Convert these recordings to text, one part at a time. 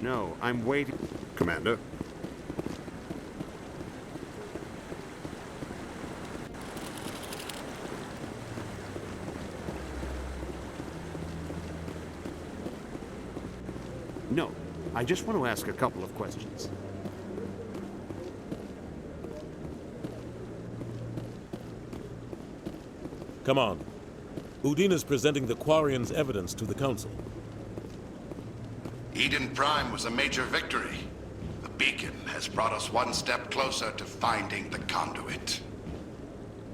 No, I'm waiting. Commander? No, I just want to ask a couple of questions. Come on. Udine is presenting the Quarians' evidence to the Council. Eden Prime was a major victory. The beacon has brought us one step closer to finding the conduit.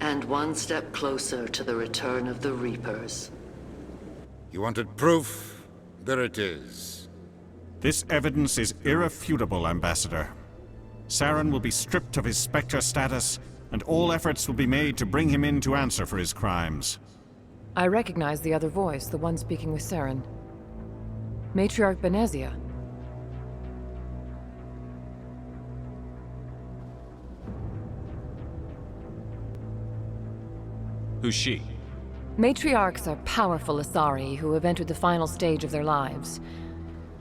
And one step closer to the return of the Reapers. You wanted proof? There it is. This evidence is irrefutable, Ambassador. Saren will be stripped of his Spectre status, and all efforts will be made to bring him in to answer for his crimes. I recognize the other voice, the one speaking with Saren. Matriarch Benezia. Who's she? Matriarchs are powerful Asari who have entered the final stage of their lives.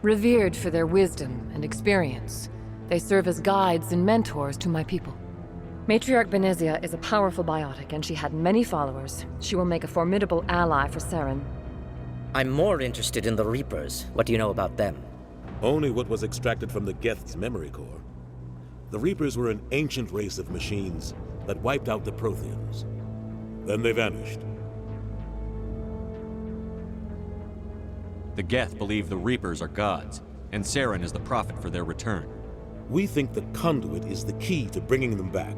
Revered for their wisdom and experience, they serve as guides and mentors to my people. Matriarch Benezia is a powerful biotic, and she had many followers. She will make a formidable ally for Saren. I'm more interested in the Reapers. What do you know about them? Only what was extracted from the Geth's memory core. The Reapers were an ancient race of machines that wiped out the Protheans. Then they vanished. The Geth believe the Reapers are gods, and Saren is the prophet for their return. We think the conduit is the key to bringing them back.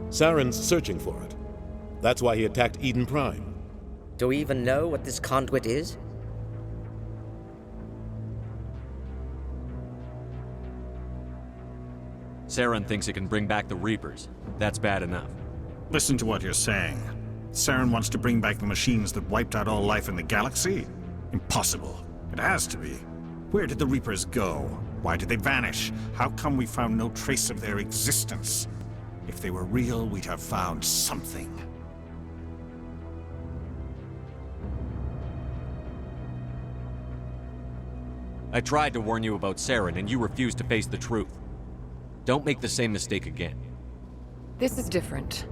Saren's searching for it. That's why he attacked Eden Prime. Do we even know what this conduit is? Saren thinks it can bring back the Reapers. That's bad enough. Listen to what you're saying. Saren wants to bring back the machines that wiped out all life in the galaxy? Impossible. It has to be. Where did the Reapers go? Why did they vanish? How come we found no trace of their existence? If they were real, we'd have found something. I tried to warn you about Saren, and you refused to face the truth. Don't make the same mistake again. This is different.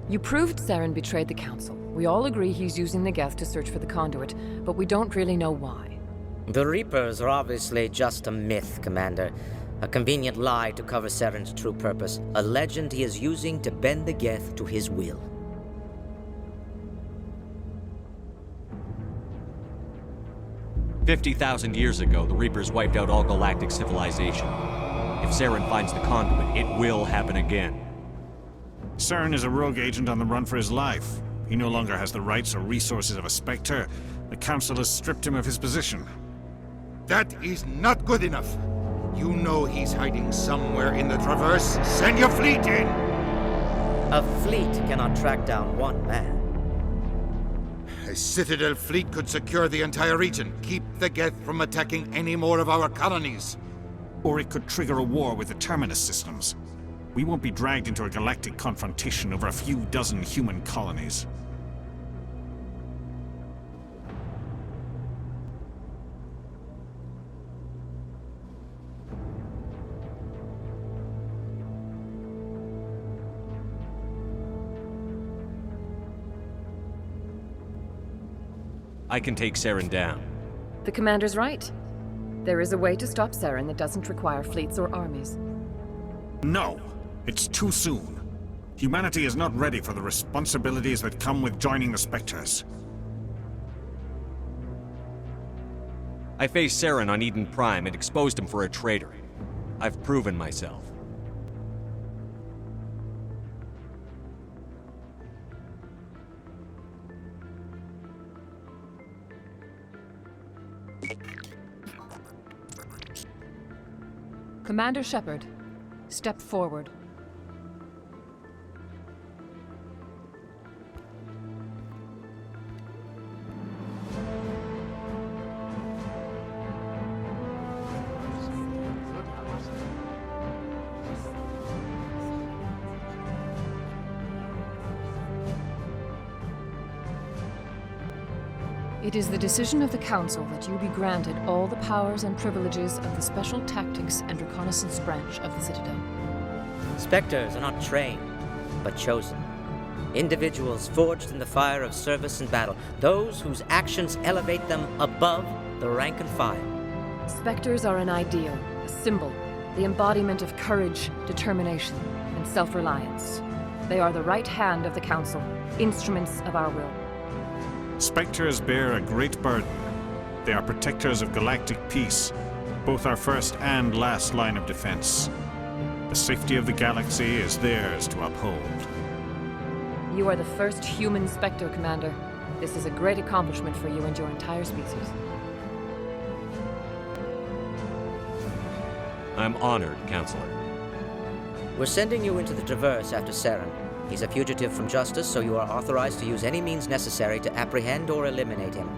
You proved Saren betrayed the Council. We all agree he's using the Geth to search for the conduit, but we don't really know why. The Reapers are obviously just a myth, Commander. A convenient lie to cover Saren's true purpose. A legend he is using to bend the Geth to his will. "50,000 years ago, the Reapers wiped out all galactic civilization. If Saren finds the conduit, it will happen again." Saren is a rogue agent on the run for his life. He no longer has the rights or resources of a Spectre. The Council has stripped him of his position. That is not good enough. You know he's hiding somewhere in the Traverse. Send your fleet in! A fleet cannot track down one man. A Citadel fleet could secure the entire region. Keep the Geth from attacking any more of our colonies. Or it could trigger a war with the Terminus systems. We won't be dragged into a galactic confrontation over a few dozen human colonies. I can take Saren down. The Commander's right. There is a way to stop Saren that doesn't require fleets or armies. No! It's too soon. Humanity is not ready for the responsibilities that come with joining the Spectres. I faced Saren on Eden Prime and exposed him for a traitor. I've proven myself. Commander Shepard, step forward. It is the decision of the Council that you be granted all the powers and privileges of the Special Tactics and Reconnaissance Branch of the Citadel. Spectres are not trained, but chosen. Individuals forged in the fire of service and battle, those whose actions elevate them above the rank and file. Spectres are an ideal, a symbol, the embodiment of courage, determination, and self-reliance. They are the right hand of the Council, instruments of our will. Spectres bear a great burden. They are protectors of galactic peace, both our first and last line of defense. The safety of the galaxy is theirs to uphold. You are the first human Spectre, Commander. This is a great accomplishment for you and your entire species. I'm honored, Counselor. We're sending you into the Traverse after Saren. He's a fugitive from justice, so you are authorized to use any means necessary to apprehend or eliminate him.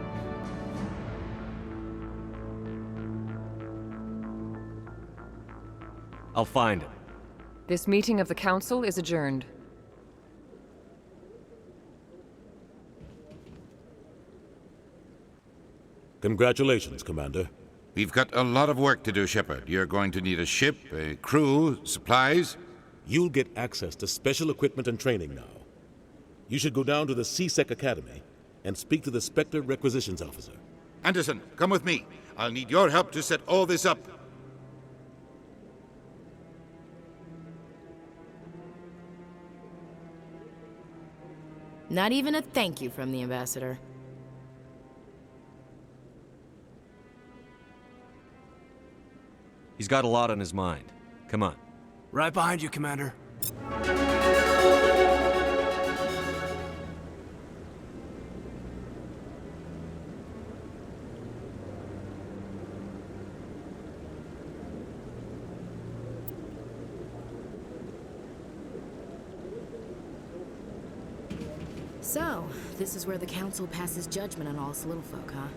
I'll find him. This meeting of the Council is adjourned. Congratulations, Commander. We've got a lot of work to do, Shepard. You're going to need a ship, a crew, supplies. You'll get access to special equipment and training now. You should go down to the CSEC Academy and speak to the Spectre Requisitions Officer. Anderson, come with me. I'll need your help to set all this up. Not even a thank you from the Ambassador. He's got a lot on his mind. Come on. Right behind you, Commander. So, this is where the Council passes judgment on all us little folk, huh?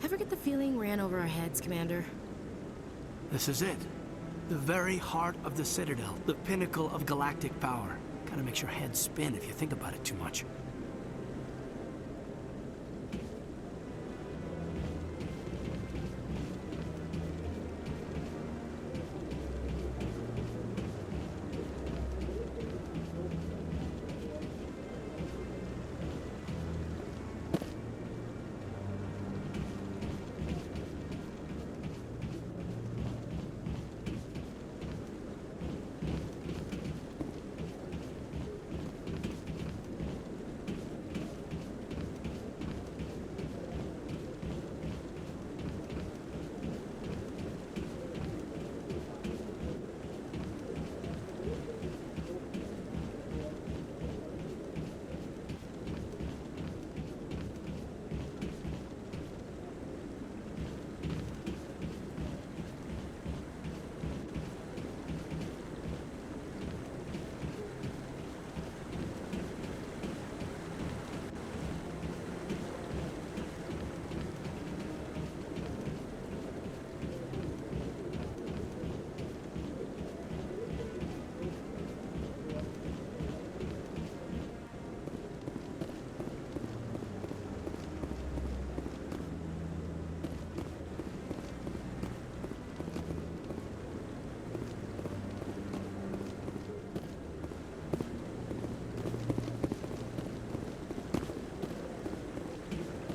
Ever get the feeling ran over our heads, Commander? This is it. The very heart of the Citadel, the pinnacle of galactic power. Kinda makes your head spin if you think about it too much.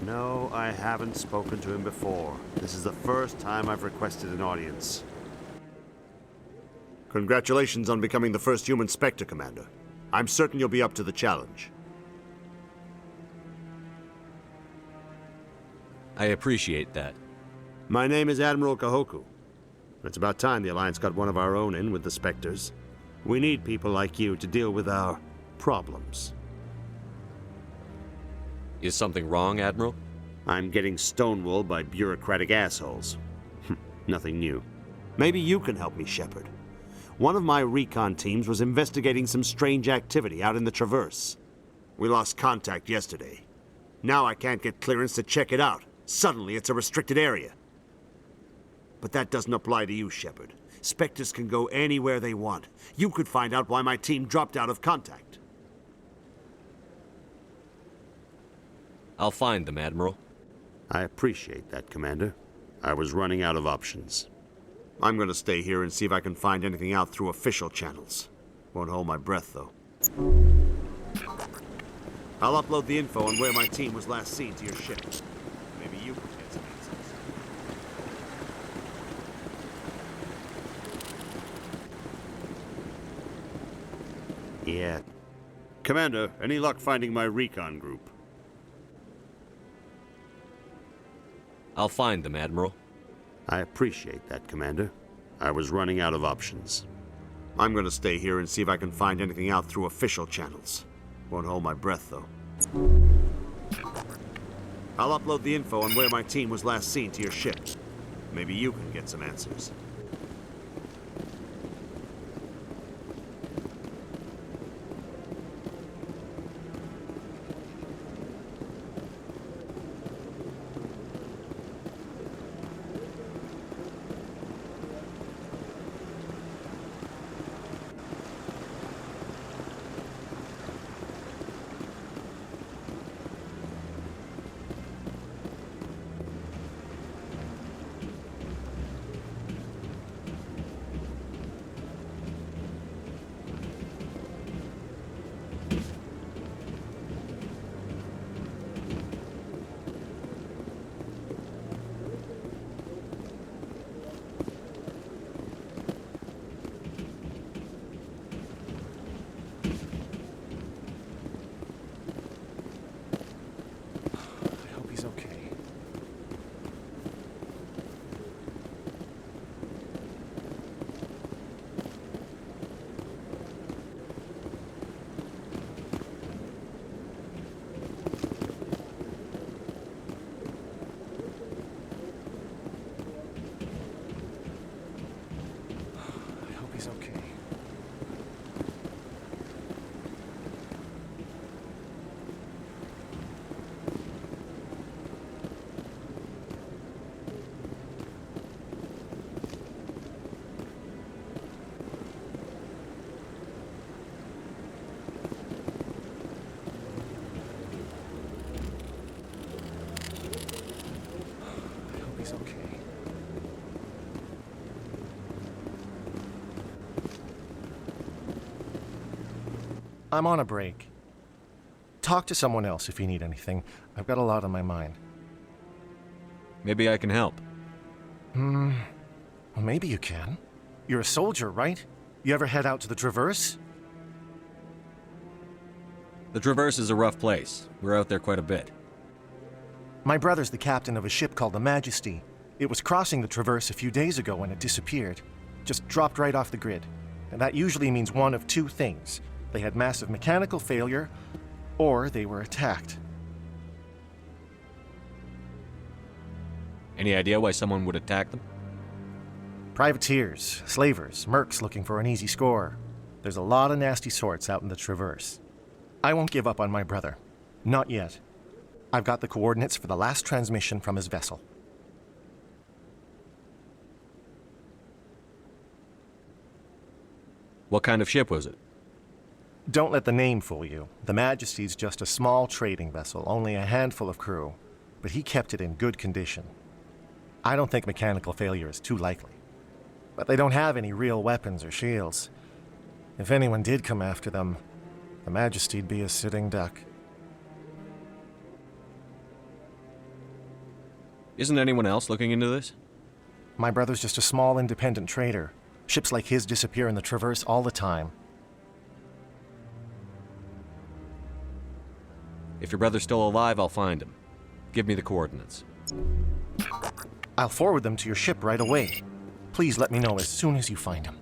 No, I haven't spoken to him before. This is the first time I've requested an audience. Congratulations on becoming the first human Spectre, Commander. I'm certain you'll be up to the challenge. I appreciate that. My name is Admiral Kahoku. It's about time the Alliance got one of our own in with the Spectres. We need people like you to deal with our problems. Is something wrong, Admiral? I'm getting stonewalled by bureaucratic assholes. Nothing new. Maybe you can help me, Shepard. One of my recon teams was investigating some strange activity out in the Traverse. We lost contact yesterday. Now I can't get clearance to check it out. Suddenly it's a restricted area. But that doesn't apply to you, Shepard. Spectres can go anywhere they want. You could find out why my team dropped out of contact. I'll find them, Admiral. I appreciate that, Commander. I was running out of options. I'm gonna stay here and see if I can find anything out through official channels. Won't hold my breath, though. I'll upload the info on where my team was last seen to your ship. Maybe you can get some answers. Yeah. Commander, any luck finding my recon group? I'll find them, Admiral. I appreciate that, Commander. I was running out of options. I'm gonna stay here and see if I can find anything out through official channels. Won't hold my breath, though. I'll upload the info on where my team was last seen to your ship. Maybe you can get some answers. I'm on a break. Talk to someone else if you need anything. I've got a lot on my mind. Maybe I can help. Well, maybe you can. You're a soldier, right? You ever head out to the Traverse? The Traverse is a rough place. We're out there quite a bit. My brother's the captain of a ship called the Majesty. It was crossing the Traverse a few days ago when it disappeared. Just dropped right off the grid. And that usually means one of two things. They had massive mechanical failure, or they were attacked. Any idea why someone would attack them? Privateers, slavers, mercs looking for an easy score. There's a lot of nasty sorts out in the Traverse. I won't give up on my brother. Not yet. I've got the coordinates for the last transmission from his vessel. What kind of ship was it? Don't let the name fool you. The Majesty's just a small trading vessel, only a handful of crew. But he kept it in good condition. I don't think mechanical failure is too likely. But they don't have any real weapons or shields. If anyone did come after them, the Majesty'd be a sitting duck. Isn't anyone else looking into this? My brother's just a small independent trader. Ships like his disappear in the Traverse all the time. If your brother's still alive, I'll find him. Give me the coordinates. I'll forward them to your ship right away. Please let me know as soon as you find him.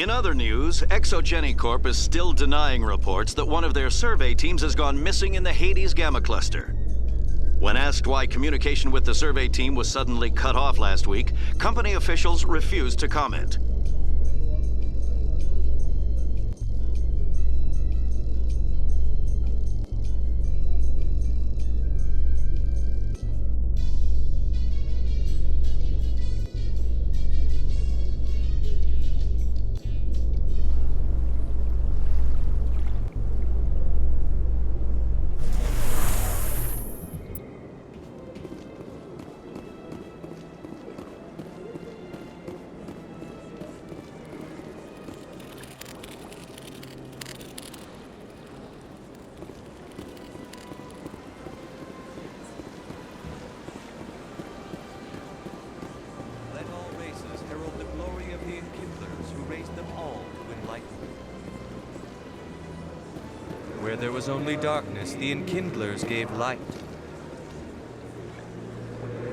In other news, Exogeny Corp is still denying reports that one of their survey teams has gone missing in the Hades Gamma Cluster. When asked why communication with the survey team was suddenly cut off last week, company officials refused to comment. Where there was only darkness, the enkindlers gave light.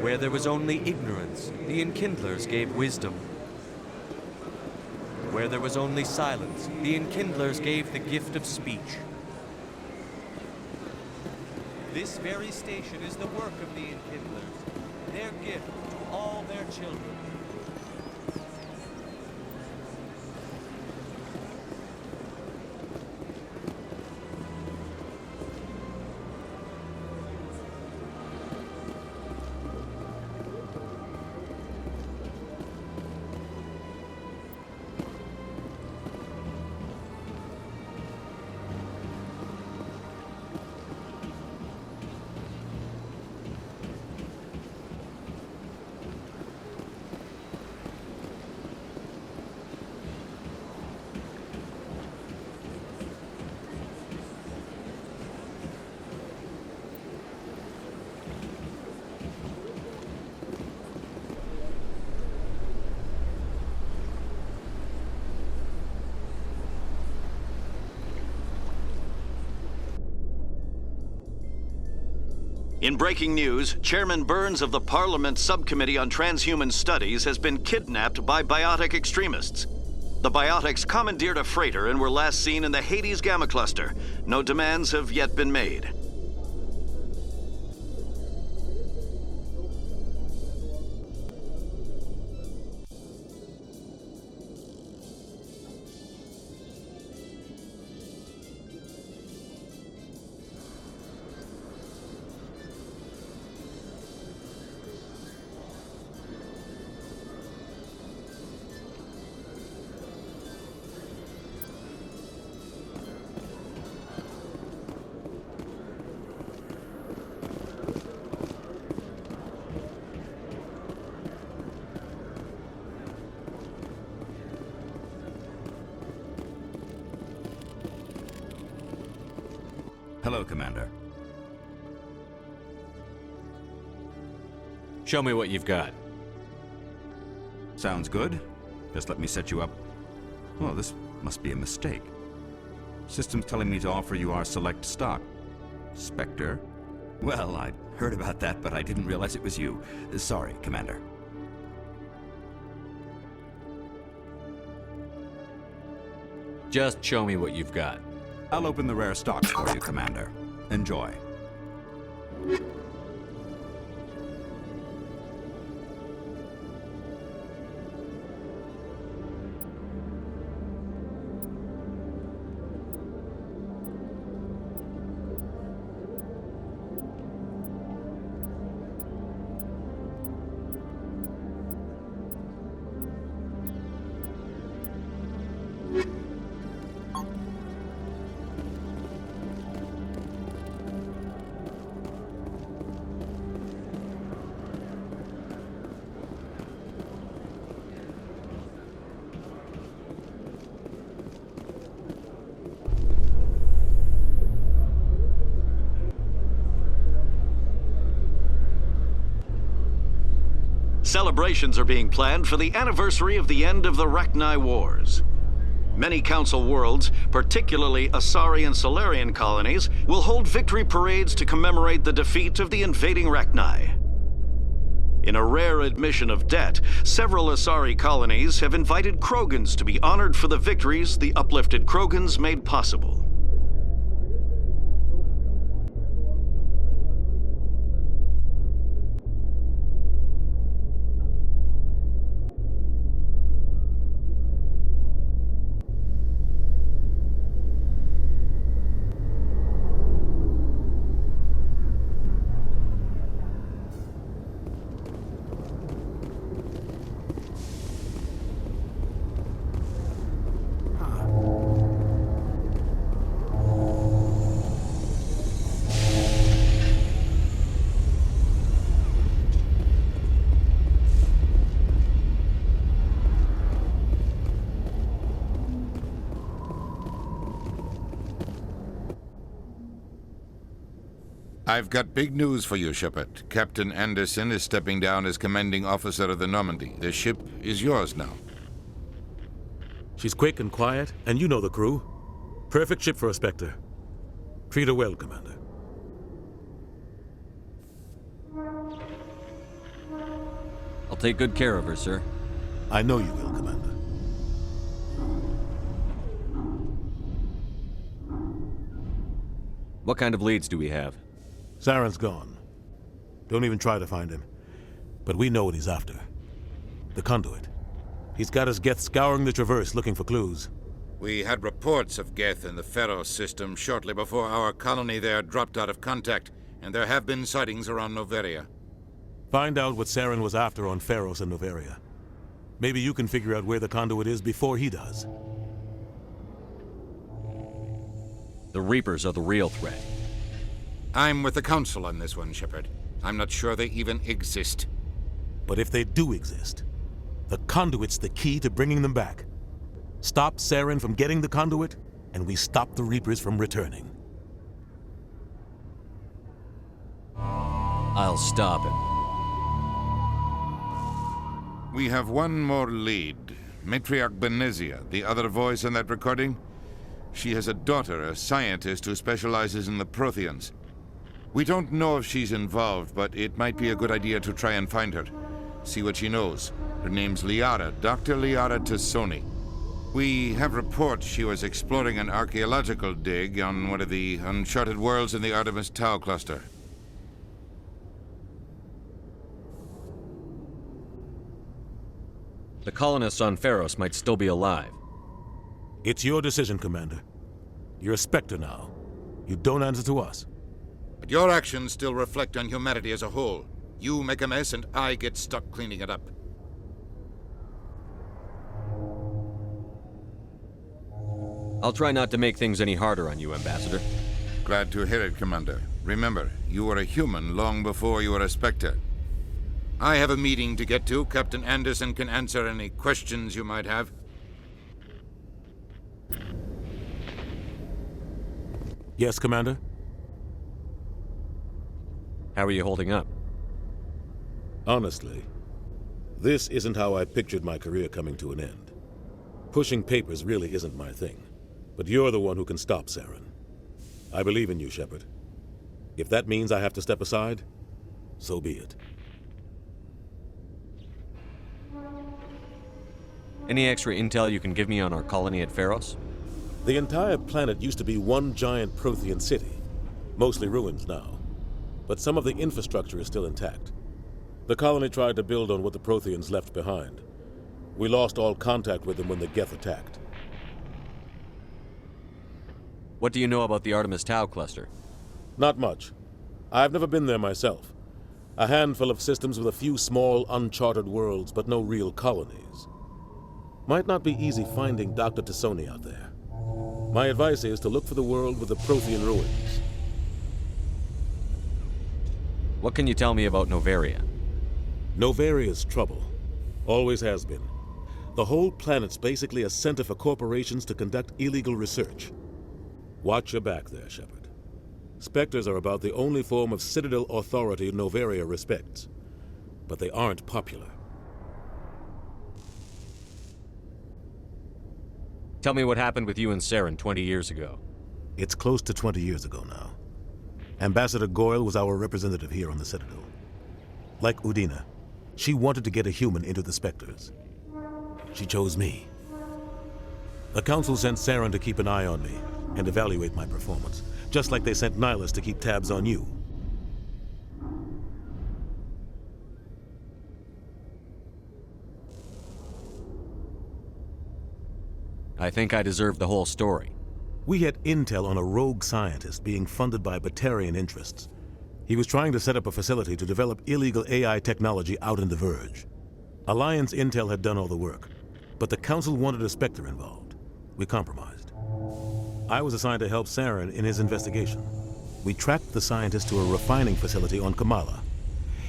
Where there was only ignorance, the enkindlers gave wisdom. Where there was only silence, the enkindlers gave the gift of speech. This very station is the work of the enkindlers, their gift to all their children. In breaking news, Chairman Burns of the Parliament Subcommittee on Transhuman Studies has been kidnapped by biotic extremists. The biotics commandeered a freighter and were last seen in the Hades Gamma Cluster. No demands have yet been made. Hello, Commander. Show me what you've got. Sounds good. Just let me set you up. Oh, this must be a mistake. System's telling me to offer you our select stock. Spectre? Well, I'd heard about that, but I didn't realize it was you. Sorry, Commander. Just show me what you've got. I'll open the rare stocks for you, Commander. Enjoy. Celebrations are being planned for the anniversary of the end of the Rachni Wars. Many Council worlds, particularly Asari and Solarian colonies, will hold victory parades to commemorate the defeat of the invading Rachni. In a rare admission of debt, several Asari colonies have invited Krogans to be honored for the victories the uplifted Krogans made possible. I've got big news for you, Shepard. Captain Anderson is stepping down as commanding officer of the Normandy. The ship is yours now. She's quick and quiet, and you know the crew. Perfect ship for a Spectre. Treat her well, Commander. I'll take good care of her, sir. I know you will, Commander. What kind of leads do we have? Saren's gone. Don't even try to find him. But we know what he's after. The conduit. He's got his Geth scouring the Traverse looking for clues. We had reports of Geth in the Pharos system shortly before our colony there dropped out of contact, and there have been sightings around Noveria. Find out what Saren was after on Pharos and Noveria. Maybe you can figure out where the conduit is before he does. The Reapers are the real threat. I'm with the Council on this one, Shepard. I'm not sure they even exist. But if they do exist, the conduit's the key to bringing them back. Stop Saren from getting the conduit, and we stop the Reapers from returning. I'll stop him. We have one more lead. Matriarch Benezia, the other voice in that recording. She has a daughter, a scientist who specializes in the Protheans. We don't know if she's involved, but it might be a good idea to try and find her. See what she knows. Her name's Liara, Dr. Liara Tassoni. We have reports she was exploring an archaeological dig on one of the uncharted worlds in the Artemis Tau cluster. The colonists on Pharos might still be alive. It's your decision, Commander. You're a Spectre now. You don't answer to us. But your actions still reflect on humanity as a whole. You make a mess and I get stuck cleaning it up. I'll try not to make things any harder on you, Ambassador. Glad to hear it, Commander. Remember, you were a human long before you were a Spectre. I have a meeting to get to. Captain Anderson can answer any questions you might have. Yes, Commander? How are you holding up? Honestly, this isn't how I pictured my career coming to an end. Pushing papers really isn't my thing. But you're the one who can stop Saren. I believe in you, Shepard. If that means I have to step aside, so be it. Any extra intel you can give me on our colony at Pharos? The entire planet used to be one giant Prothean city, mostly ruins now. But some of the infrastructure is still intact. The colony tried to build on what the Protheans left behind. We lost all contact with them when the Geth attacked. What do you know about the Artemis Tau cluster? Not much. I've never been there myself. A handful of systems with a few small, uncharted worlds, but no real colonies. Might not be easy finding Dr. Tassoni out there. My advice is to look for the world with the Prothean ruins. What can you tell me about Noveria? Noveria's trouble. Always has been. The whole planet's basically a center for corporations to conduct illegal research. Watch your back there, Shepard. Spectres are about the only form of Citadel authority Noveria respects. But they aren't popular. Tell me what happened with you and Saren 20 years ago. It's close to 20 years ago now. Ambassador Goyle was our representative here on the Citadel. Like Udina, She wanted to get a human into the Spectres. She chose me. The Council sent Saren to keep an eye on me and evaluate my performance, just like they sent Nihilus to keep tabs on you. I think I deserve the whole story. We had intel on a rogue scientist being funded by Batarian interests. He was trying to set up a facility to develop illegal AI technology out in the Verge. Alliance intel had done all the work, but the Council wanted a Spectre involved. We compromised. I was assigned to help Saren in his investigation. We tracked the scientist to a refining facility on Kamala.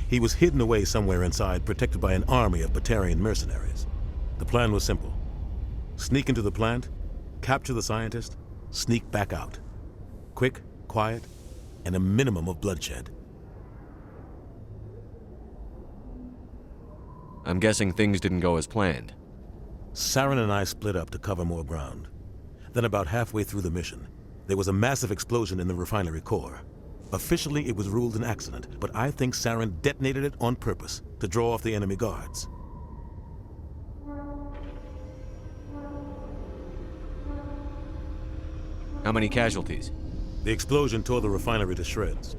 He was hidden away somewhere inside, protected by an army of Batarian mercenaries. The plan was simple. Sneak into the plant, capture the scientist, sneak back out. Quick, quiet, and a minimum of bloodshed. I'm guessing things didn't go as planned. Saren and I split up to cover more ground. Then about halfway through the mission, there was a massive explosion in the refinery core. Officially, it was ruled an accident, but I think Saren detonated it on purpose to draw off the enemy guards. How many casualties? The explosion tore the refinery to shreds.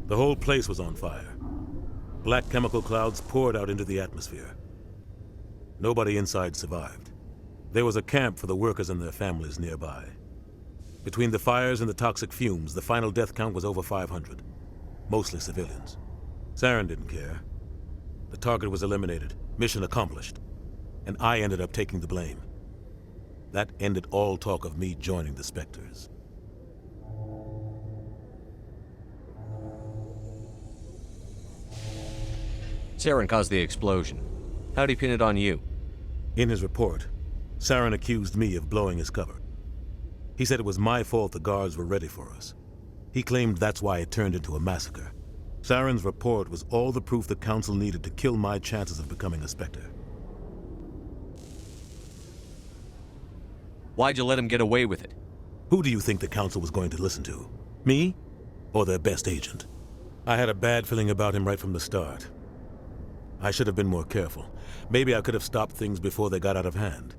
The whole place was on fire. Black chemical clouds poured out into the atmosphere. Nobody inside survived. There was a camp for the workers and their families nearby. Between the fires and the toxic fumes, the final death count was over 500. Mostly civilians. Saren didn't care. The target was eliminated, mission accomplished. And I ended up taking the blame. That ended all talk of me joining the Spectres. Saren caused the explosion. How'd he pin it on you? In his report, Saren accused me of blowing his cover. He said it was my fault the guards were ready for us. He claimed that's why it turned into a massacre. Saren's report was all the proof the Council needed to kill my chances of becoming a Spectre. Why'd you let him get away with it? Who do you think the Council was going to listen to? Me? Or their best agent? I had a bad feeling about him right from the start. I should have been more careful. Maybe I could have stopped things before they got out of hand.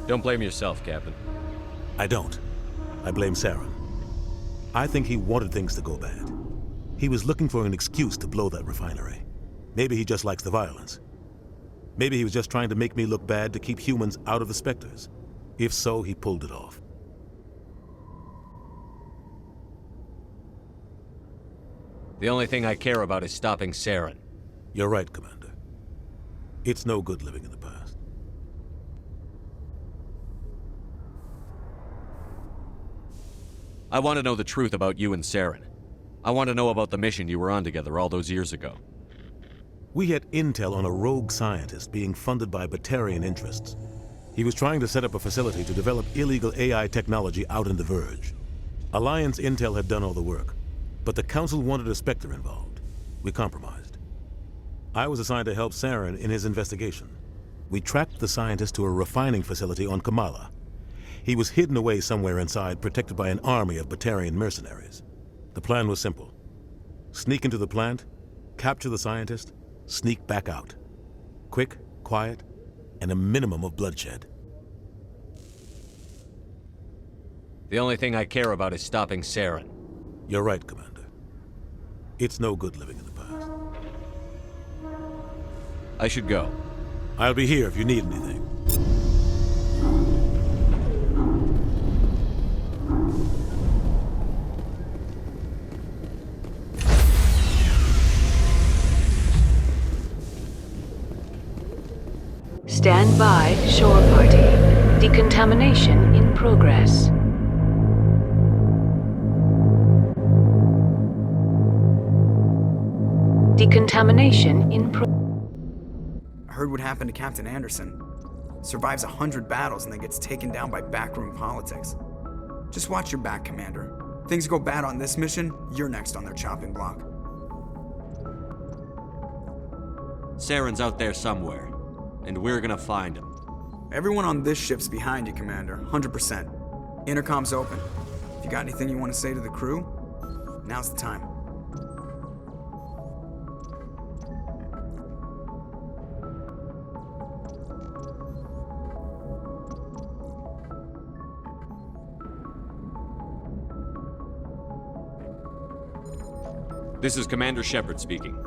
Don't blame yourself, Captain. I don't. I blame Saren. I think he wanted things to go bad. He was looking for an excuse to blow that refinery. Maybe he just likes the violence. Maybe he was just trying to make me look bad to keep humans out of the Spectres. If so, he pulled it off. The only thing I care about is stopping Saren. You're right, Commander. It's no good living in the past. I want to know the truth about you and Saren. I want to know about the mission you were on together all those years ago. We had intel on a rogue scientist being funded by Batarian interests. He was trying to set up a facility to develop illegal AI technology out in the Verge. Alliance intel had done all the work, but the Council wanted a Spectre involved. We compromised. I was assigned to help Saren in his investigation. We tracked the scientist to a refining facility on Kamala. He was hidden away somewhere inside, protected by an army of Batarian mercenaries. The plan was simple. Sneak into the plant, capture the scientist, sneak back out. Quick, quiet, and a minimum of bloodshed. The only thing I care about is stopping Saren. You're right, Commander. It's no good living in the past. I should go. I'll be here if you need anything. Stand by, shore party. Decontamination in progress. Decontamination in I heard what happened to Captain Anderson. Survives 100 battles and then gets taken down by backroom politics. Just watch your back, Commander. Things go bad on this mission, you're next on their chopping block. Saren's out there somewhere, and we're gonna find him. Everyone on this ship's behind you, Commander, 100%. Intercom's open. If you got anything you want to say to the crew, now's the time. This is Commander Shepard speaking.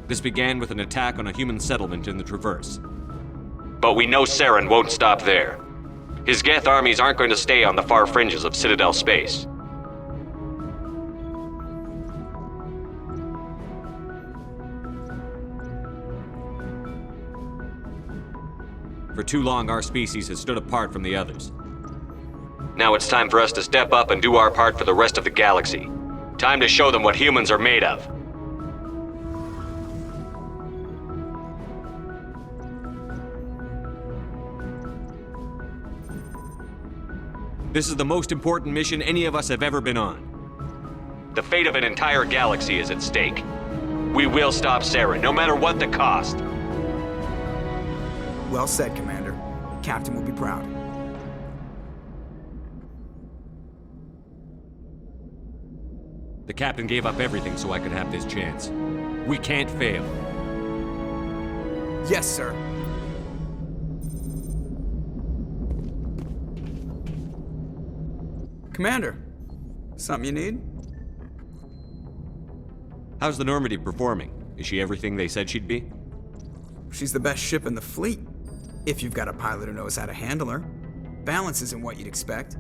This began with an attack on a human settlement in the Traverse. But we know Saren won't stop there. His Geth armies aren't going to stay on the far fringes of Citadel space. For too long, our species has stood apart from the others. Now it's time for us to step up and do our part for the rest of the galaxy. Time to show them what humans are made of. This is the most important mission any of us have ever been on. The fate of an entire galaxy is at stake. We will stop Saren, no matter what the cost. Well said, Commander. Captain will be proud. The captain gave up everything so I could have this chance. We can't fail. Yes, sir. Commander, something you need? How's the Normandy performing? Is she everything they said she'd be? She's the best ship in the fleet, if you've got a pilot who knows how to handle her. Balance isn't what you'd expect.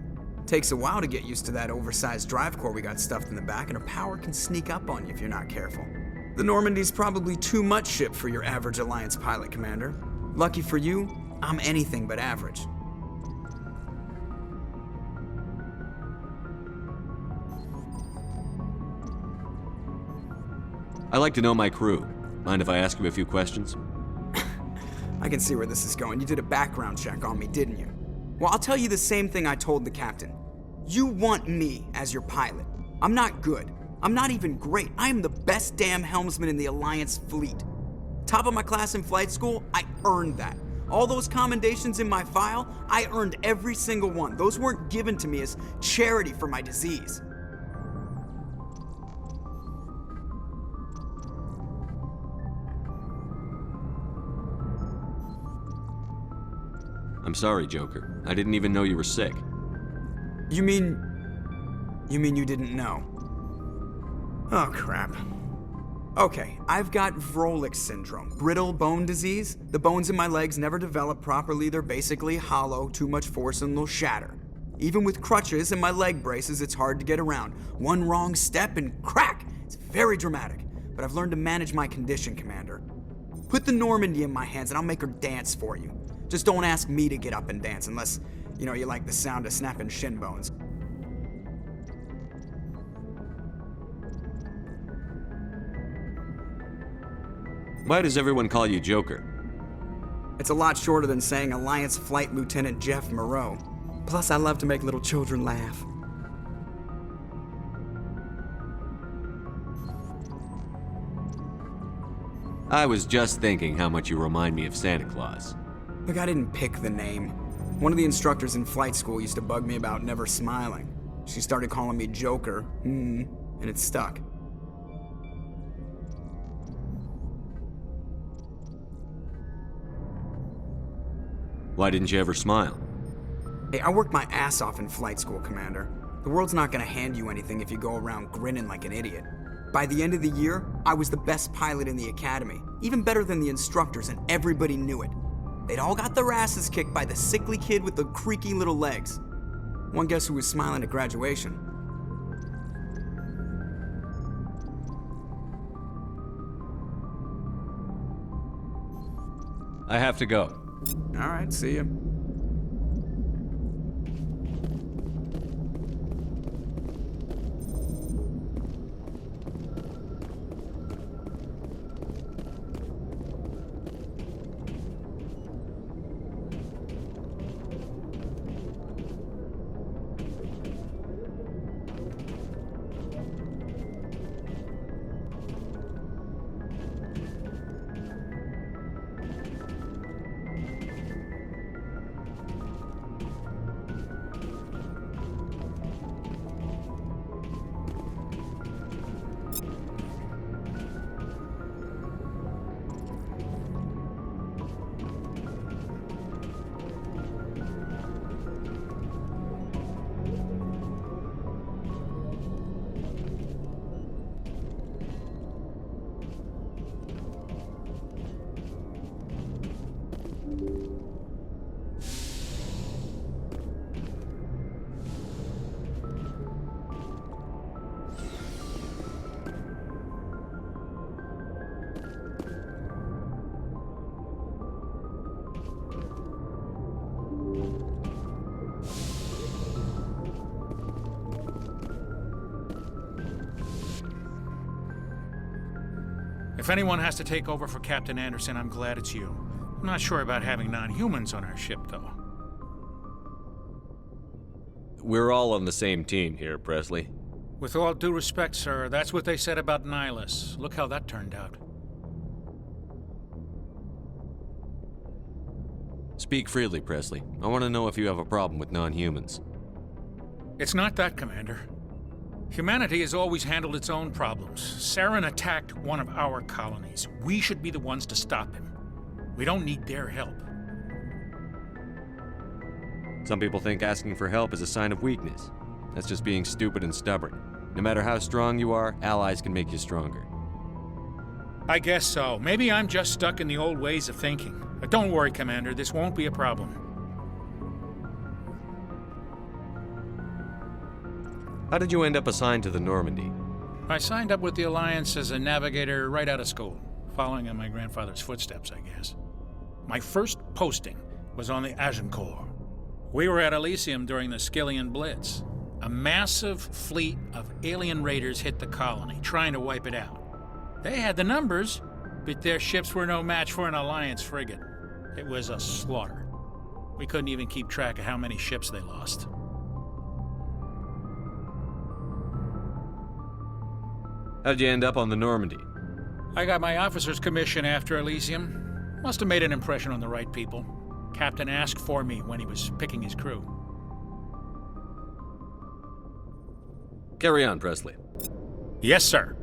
Takes a while to get used to that oversized drive core we got stuffed in the back, and her power can sneak up on you if you're not careful. The Normandy's probably too much ship for your average Alliance pilot, Commander. Lucky for you, I'm anything but average. I like to know my crew. Mind if I ask you a few questions? I can see where this is going. You did a background check on me, didn't you? Well, I'll tell you the same thing I told the captain. You want me as your pilot. I'm not good. I'm not even great. I am the best damn helmsman in the Alliance fleet. Top of my class in flight school, I earned that. All those commendations in my file, I earned every single one. Those weren't given to me as charity for my disease. I'm sorry, Joker. I didn't even know you were sick. You mean you didn't know? Oh, crap. Okay, I've got Vrolik syndrome, brittle bone disease. The bones in my legs never develop properly. They're basically hollow, too much force and they'll shatter. Even with crutches and my leg braces, it's hard to get around. One wrong step and crack! It's very dramatic, but I've learned to manage my condition, Commander. Put the Normandy in my hands and I'll make her dance for you. Just don't ask me to get up and dance unless, you like the sound of snapping shin bones. Why does everyone call you Joker? It's a lot shorter than saying Alliance Flight Lieutenant Jeff Moreau. Plus, I love to make little children laugh. I was just thinking how much you remind me of Santa Claus. Look, I didn't pick the name. One of the instructors in flight school used to bug me about never smiling. She started calling me Joker, and it stuck. Why didn't you ever smile? Hey, I worked my ass off in flight school, Commander. The world's not gonna hand you anything if you go around grinning like an idiot. By the end of the year, I was the best pilot in the academy, even better than the instructors, and everybody knew it. They'd all got their asses kicked by the sickly kid with the creaky little legs. One guess who was smiling at graduation? I have to go. All right, see ya. If anyone has to take over for Captain Anderson, I'm glad it's you. I'm not sure about having non-humans on our ship, though. We're all on the same team here, Presley. With all due respect, sir, that's what they said about Nihilus. Look how that turned out. Speak freely, Presley. I want to know if you have a problem with non-humans. It's not that, Commander. Humanity has always handled its own problems. Saren attacked one of our colonies. We should be the ones to stop him. We don't need their help. Some people think asking for help is a sign of weakness. That's just being stupid and stubborn. No matter how strong you are, allies can make you stronger. I guess so. Maybe I'm just stuck in the old ways of thinking. But don't worry, Commander. This won't be a problem. How did you end up assigned to the Normandy? I signed up with the Alliance as a navigator right out of school, following in my grandfather's footsteps, I guess. My first posting was on the Agincourt. We were at Elysium during the Skillian Blitz. A massive fleet of alien raiders hit the colony, trying to wipe it out. They had the numbers, but their ships were no match for an Alliance frigate. It was a slaughter. We couldn't even keep track of how many ships they lost. How'd you end up on the Normandy? I got my officer's commission after Elysium. Must have made an impression on the right people. Captain asked for me when he was picking his crew. Carry on, Presley. Yes, sir.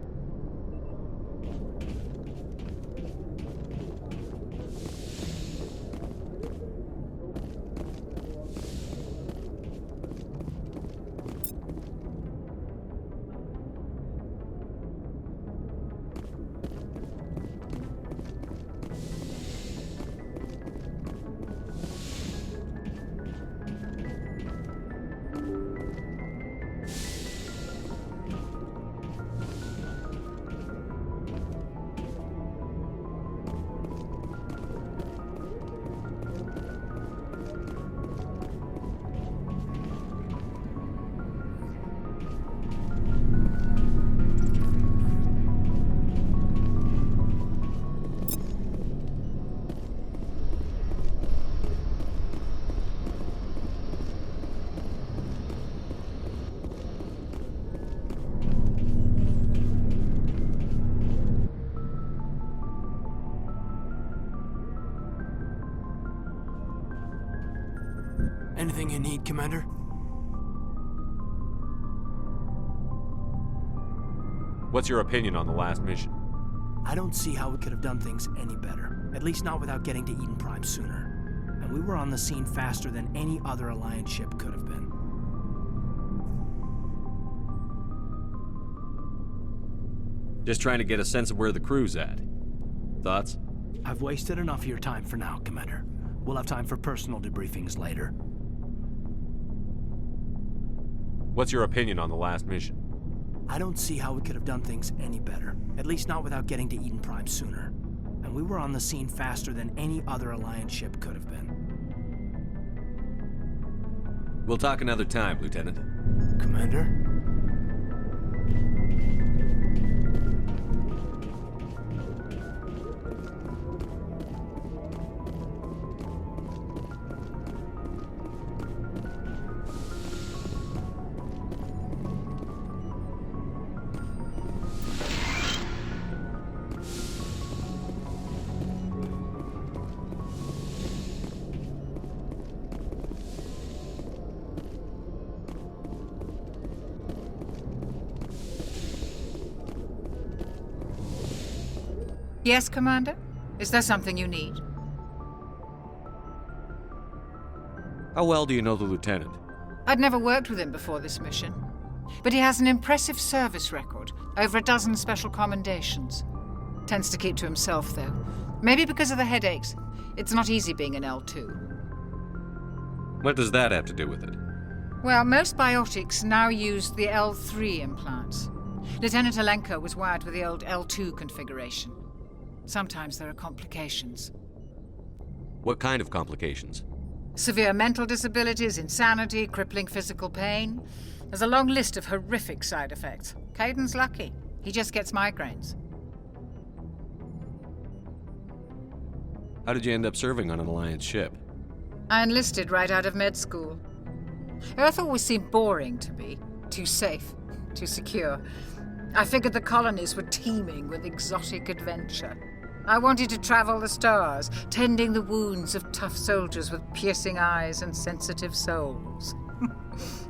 Anything you need, Commander? What's your opinion on the last mission? I don't see how we could have done things any better. At least not without getting to Eden Prime sooner. And we were on the scene faster than any other Alliance ship could have been. Just trying to get a sense of where the crew's at. Thoughts? I've wasted enough of your time for now, Commander. We'll have time for personal debriefings later. What's your opinion on the last mission? I don't see how we could have done things any better. At least not without getting to Eden Prime sooner. And we were on the scene faster than any other Alliance ship could have been. We'll talk another time, Lieutenant. Commander? Yes, Commander? Is there something you need? How well do you know the Lieutenant? I'd never worked with him before this mission. But he has an impressive service record, over a dozen special commendations. Tends to keep to himself, though. Maybe because of the headaches. It's not easy being an L2. What does that have to do with it? Well, most biotics now use the L3 implants. Lieutenant Alenko was wired with the old L2 configuration. Sometimes there are complications. What kind of complications? Severe mental disabilities, insanity, crippling physical pain. There's a long list of horrific side effects. Caden's lucky. He just gets migraines. How did you end up serving on an Alliance ship? I enlisted right out of med school. Earth always seemed boring to me. Too safe, too secure. I figured the colonies were teeming with exotic adventure. I wanted to travel the stars, tending the wounds of tough soldiers with piercing eyes and sensitive souls.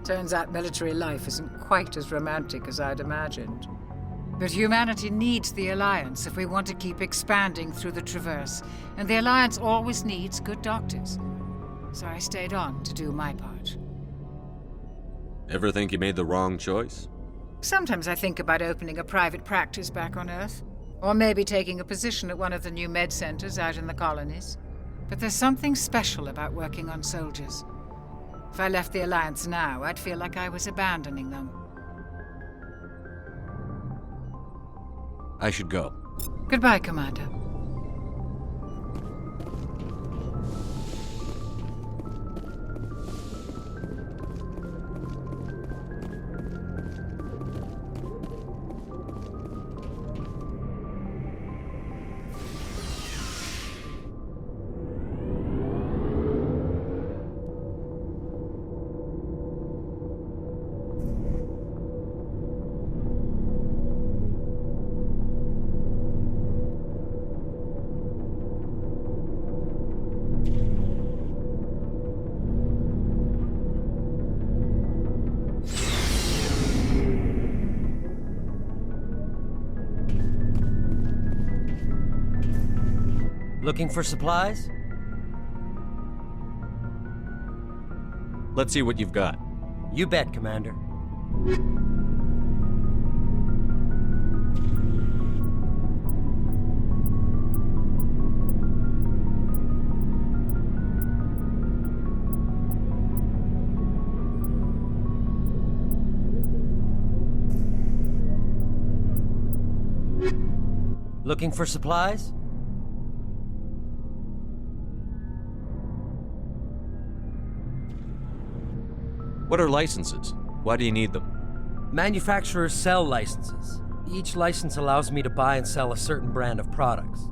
Turns out military life isn't quite as romantic as I'd imagined. But humanity needs the Alliance if we want to keep expanding through the Traverse, and the Alliance always needs good doctors. So I stayed on to do my part. Ever think you made the wrong choice? Sometimes I think about opening a private practice back on Earth, or maybe taking a position at one of the new med centers out in the colonies. But there's something special about working on soldiers. If I left the Alliance now, I'd feel like I was abandoning them. I should go. Goodbye, Commander. Looking for supplies? Let's see what you've got. You bet, Commander. Looking for supplies? What are licenses? Why do you need them? Manufacturers sell licenses. Each license allows me to buy and sell a certain brand of products.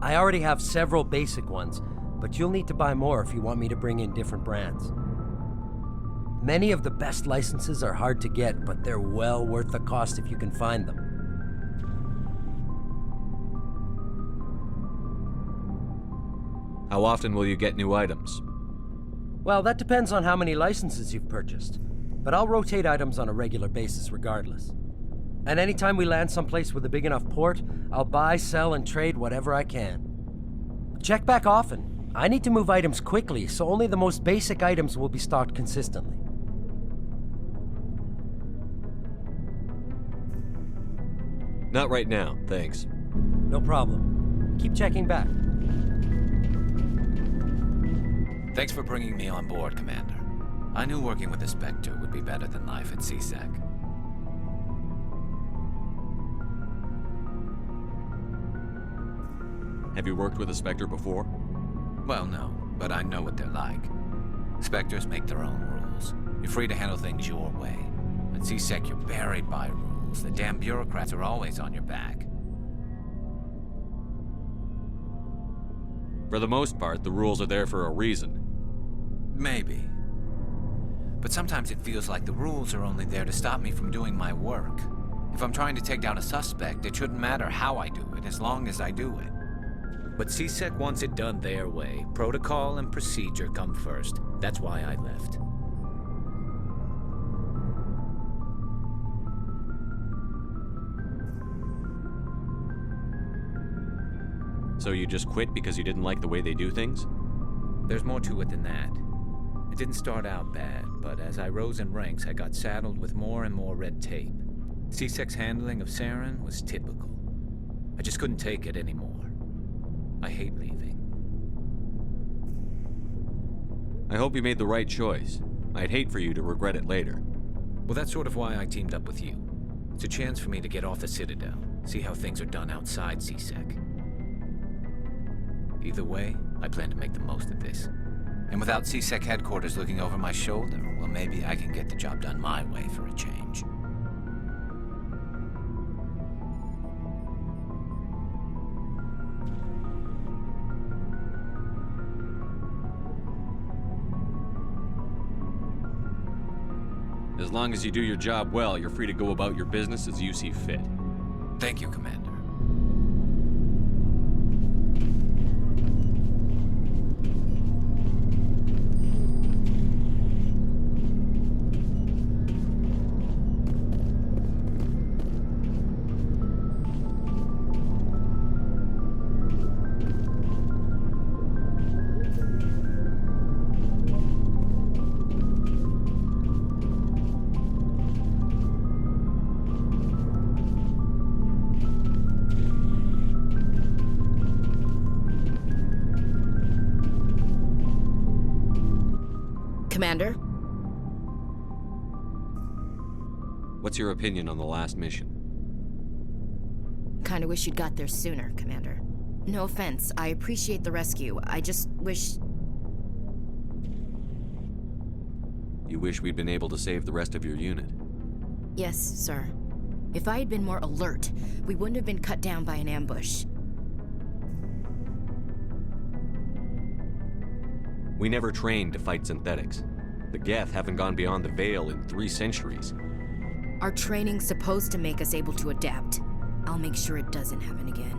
I already have several basic ones, but you'll need to buy more if you want me to bring in different brands. Many of the best licenses are hard to get, but they're well worth the cost if you can find them. How often will you get new items? Well, that depends on how many licenses you've purchased, but I'll rotate items on a regular basis regardless. And anytime we land someplace with a big enough port, I'll buy, sell, and trade whatever I can. Check back often. I need to move items quickly, so only the most basic items will be stocked consistently. Not right now, thanks. No problem. Keep checking back. Thanks for bringing me on board, Commander. I knew working with the Spectre would be better than life at CSEC. Have you worked with a Spectre before? Well, no, but I know what they're like. Spectres make their own rules. You're free to handle things your way. At CSEC, you're buried by rules. The damn bureaucrats are always on your back. For the most part, the rules are there for a reason. Maybe. But sometimes it feels like the rules are only there to stop me from doing my work. If I'm trying to take down a suspect, it shouldn't matter how I do it, as long as I do it. But CSEC wants it done their way. Protocol and procedure come first. That's why I left. So you just quit because you didn't like the way they do things? There's more to it than that. It didn't start out bad, but as I rose in ranks, I got saddled with more and more red tape. CSEC's handling of Saren was typical. I just couldn't take it anymore. I hate leaving. I hope you made the right choice. I'd hate for you to regret it later. Well, that's sort of why I teamed up with you. It's a chance for me to get off the Citadel, see how things are done outside CSEC. Either way, I plan to make the most of this. And without CSEC headquarters looking over my shoulder, well, maybe I can get the job done my way for a change. As long as you do your job well, you're free to go about your business as you see fit. Thank you, Commander. Commander? What's your opinion on the last mission? Kinda wish you'd got there sooner, Commander. No offense, I appreciate the rescue. I just wish... You wish we'd been able to save the rest of your unit? Yes, sir. If I had been more alert, we wouldn't have been cut down by an ambush. We never trained to fight synthetics. The Geth haven't gone beyond the Veil in 3 centuries. Our training's supposed to make us able to adapt. I'll make sure it doesn't happen again.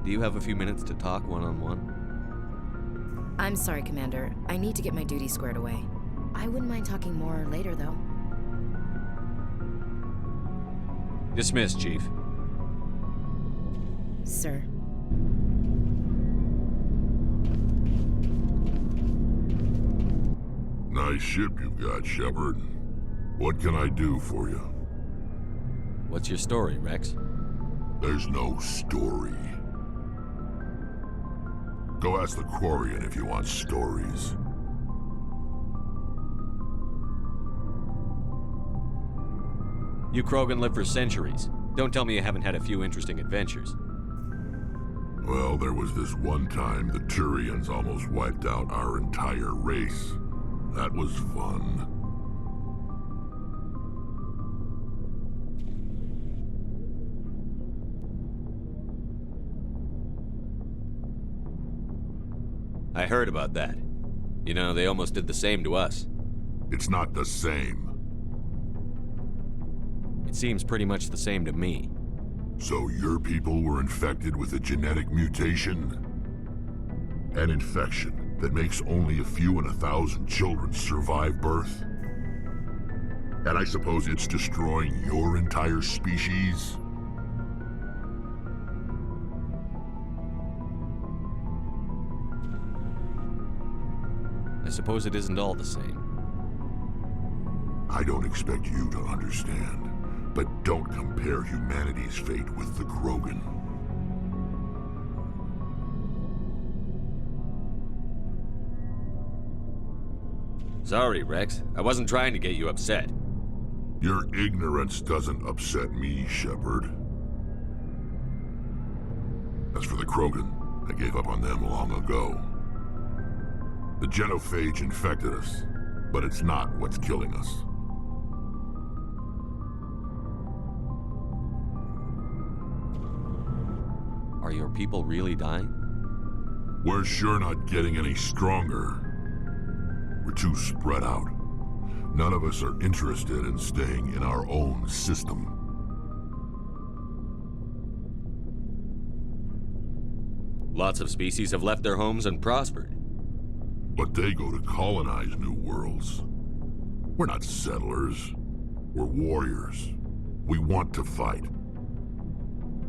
Do you have a few minutes to talk one-on-one? I'm sorry, Commander. I need to get my duty squared away. I wouldn't mind talking more later, though. Dismissed, Chief. Sir. Nice ship you've got, Shepard. What can I do for you? What's your story, Rex? There's no story. Go ask the Quarian if you want stories. You Krogan live for centuries. Don't tell me you haven't had a few interesting adventures. Well, there was this one time the Turians almost wiped out our entire race. That was fun. I heard about that. You know, they almost did the same to us. It's not the same. It seems pretty much the same to me. So your people were infected with a genetic mutation? An infection that makes only a few in 1,000 children survive birth? And I suppose it's destroying your entire species? I suppose it isn't all the same. I don't expect you to understand, but don't compare humanity's fate with the Krogan. Sorry, Rex. I wasn't trying to get you upset. Your ignorance doesn't upset me, Shepard. As for the Krogan, I gave up on them long ago. The genophage infected us, but it's not what's killing us. Are your people really dying? We're sure not getting any stronger. We're too spread out. None of us are interested in staying in our own system. Lots of species have left their homes and prospered. But they go to colonize new worlds. We're not settlers. We're warriors. We want to fight.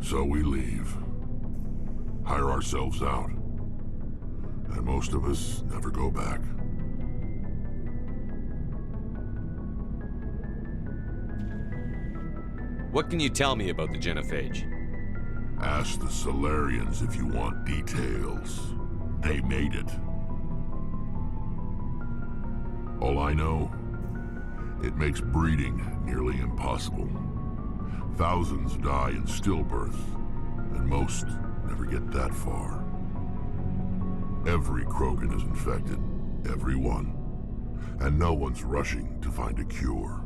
So we leave. Hire ourselves out. And most of us never go back. What can you tell me about the genophage? Ask the Solarians if you want details. They made it. All I know, it makes breeding nearly impossible. Thousands die in stillbirth, and most never get that far. Every Krogan is infected, every one, and no one's rushing to find a cure.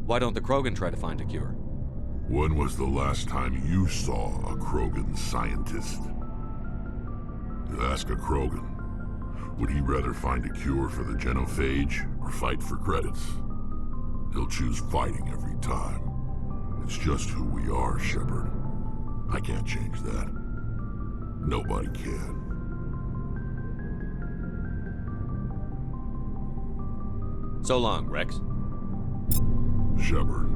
Why don't the Krogan try to find a cure? When was the last time you saw a Krogan scientist? You ask a Krogan. Would he rather find a cure for the genophage or fight for credits? He'll choose fighting every time. It's just who we are, Shepard. I can't change that. Nobody can. So long, Rex. Shepard.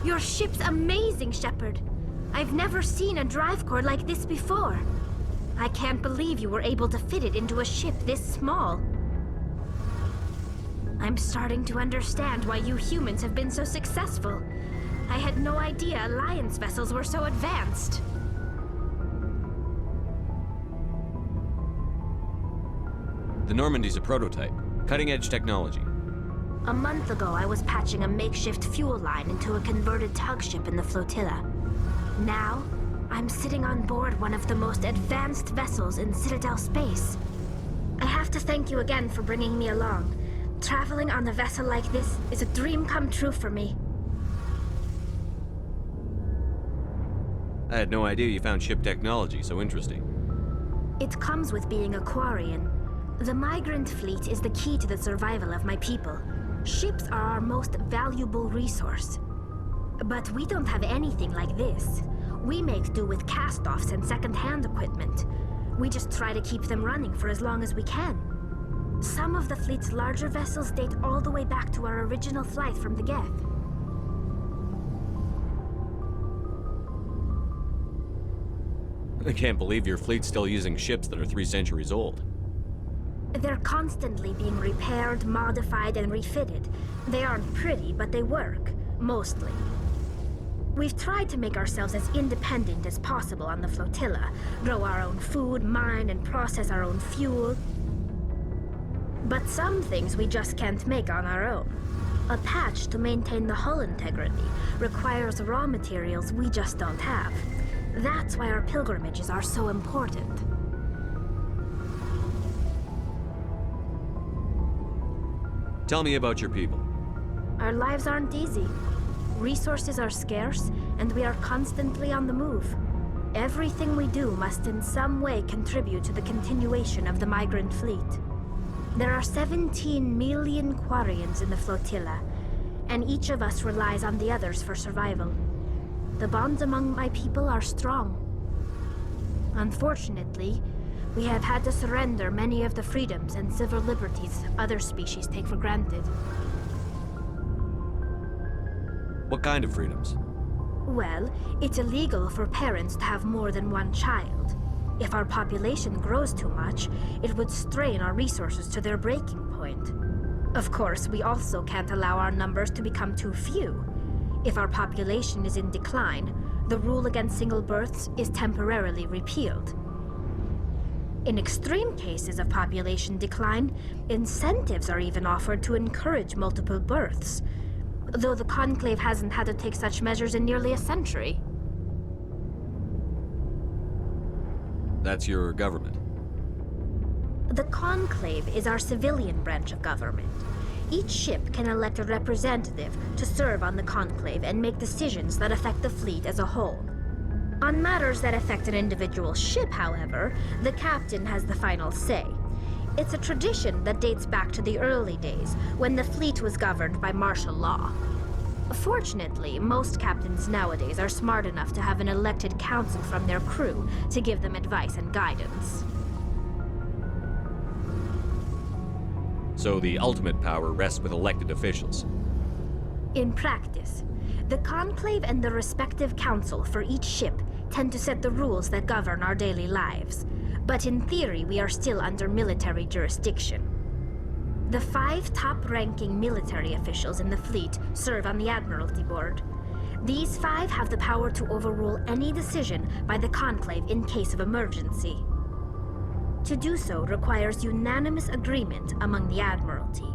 Your ship's amazing, Shepard. I've never seen a drive core like this before. I can't believe you were able to fit it into a ship this small. I'm starting to understand why you humans have been so successful. I had no idea Alliance vessels were so advanced. The Normandy's a prototype. Cutting-edge technology. A month ago, I was patching a makeshift fuel line into a converted tug ship in the flotilla. Now, I'm sitting on board one of the most advanced vessels in Citadel space. I have to thank you again for bringing me along. Traveling on a vessel like this is a dream come true for me. I had no idea you found ship technology so interesting. It comes with being a Quarian. The migrant fleet is the key to the survival of my people. Ships are our most valuable resource. But we don't have anything like this. We make do with cast-offs and second-hand equipment. We just try to keep them running for as long as we can. Some of the fleet's larger vessels date all the way back to our original flight from the Geth. I can't believe your fleet's still using ships that are 3 centuries old. They're constantly being repaired, modified, and refitted. They aren't pretty, but they work. Mostly. We've tried to make ourselves as independent as possible on the flotilla. Grow our own food, mine, and process our own fuel. But some things we just can't make on our own. A patch to maintain the hull integrity requires raw materials we just don't have. That's why our pilgrimages are so important. Tell me about your people. Our lives aren't easy. Resources are scarce, and we are constantly on the move. Everything we do must in some way contribute to the continuation of the migrant fleet. There are 17 million Quarians in the flotilla, and each of us relies on the others for survival. The bonds among my people are strong. Unfortunately, we have had to surrender many of the freedoms and civil liberties other species take for granted. What kind of freedoms? Well, it's illegal for parents to have more than one child. If our population grows too much, it would strain our resources to their breaking point. Of course, we also can't allow our numbers to become too few. If our population is in decline, the rule against single births is temporarily repealed. In extreme cases of population decline, incentives are even offered to encourage multiple births, though the Conclave hasn't had to take such measures in nearly a century. That's your government. The Conclave is our civilian branch of government. Each ship can elect a representative to serve on the Conclave and make decisions that affect the fleet as a whole. On matters that affect an individual ship, however, the captain has the final say. It's a tradition that dates back to the early days, when the fleet was governed by martial law. Fortunately, most captains nowadays are smart enough to have an elected council from their crew to give them advice and guidance. So the ultimate power rests with elected officials. In practice, the Conclave and the respective council for each ship tend to set the rules that govern our daily lives. But in theory, we are still under military jurisdiction. The 5 top-ranking military officials in the fleet serve on the Admiralty Board. These 5 have the power to overrule any decision by the Conclave in case of emergency. To do so requires unanimous agreement among the Admiralty,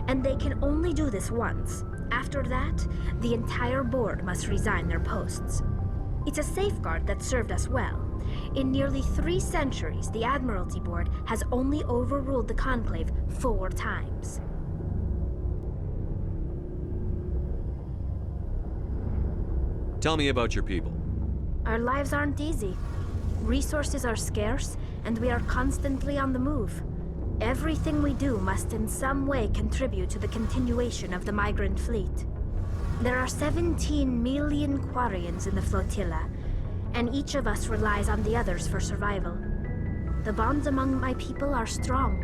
and they can only do this once. After that, the entire board must resign their posts. It's a safeguard that served us well. In nearly 3 centuries, the Admiralty Board has only overruled the Conclave 4 times. Tell me about your people. Our lives aren't easy. Resources are scarce, and we are constantly on the move. Everything we do must in some way contribute to the continuation of the migrant fleet. There are 17 million Quarians in the flotilla, and each of us relies on the others for survival. The bonds among my people are strong.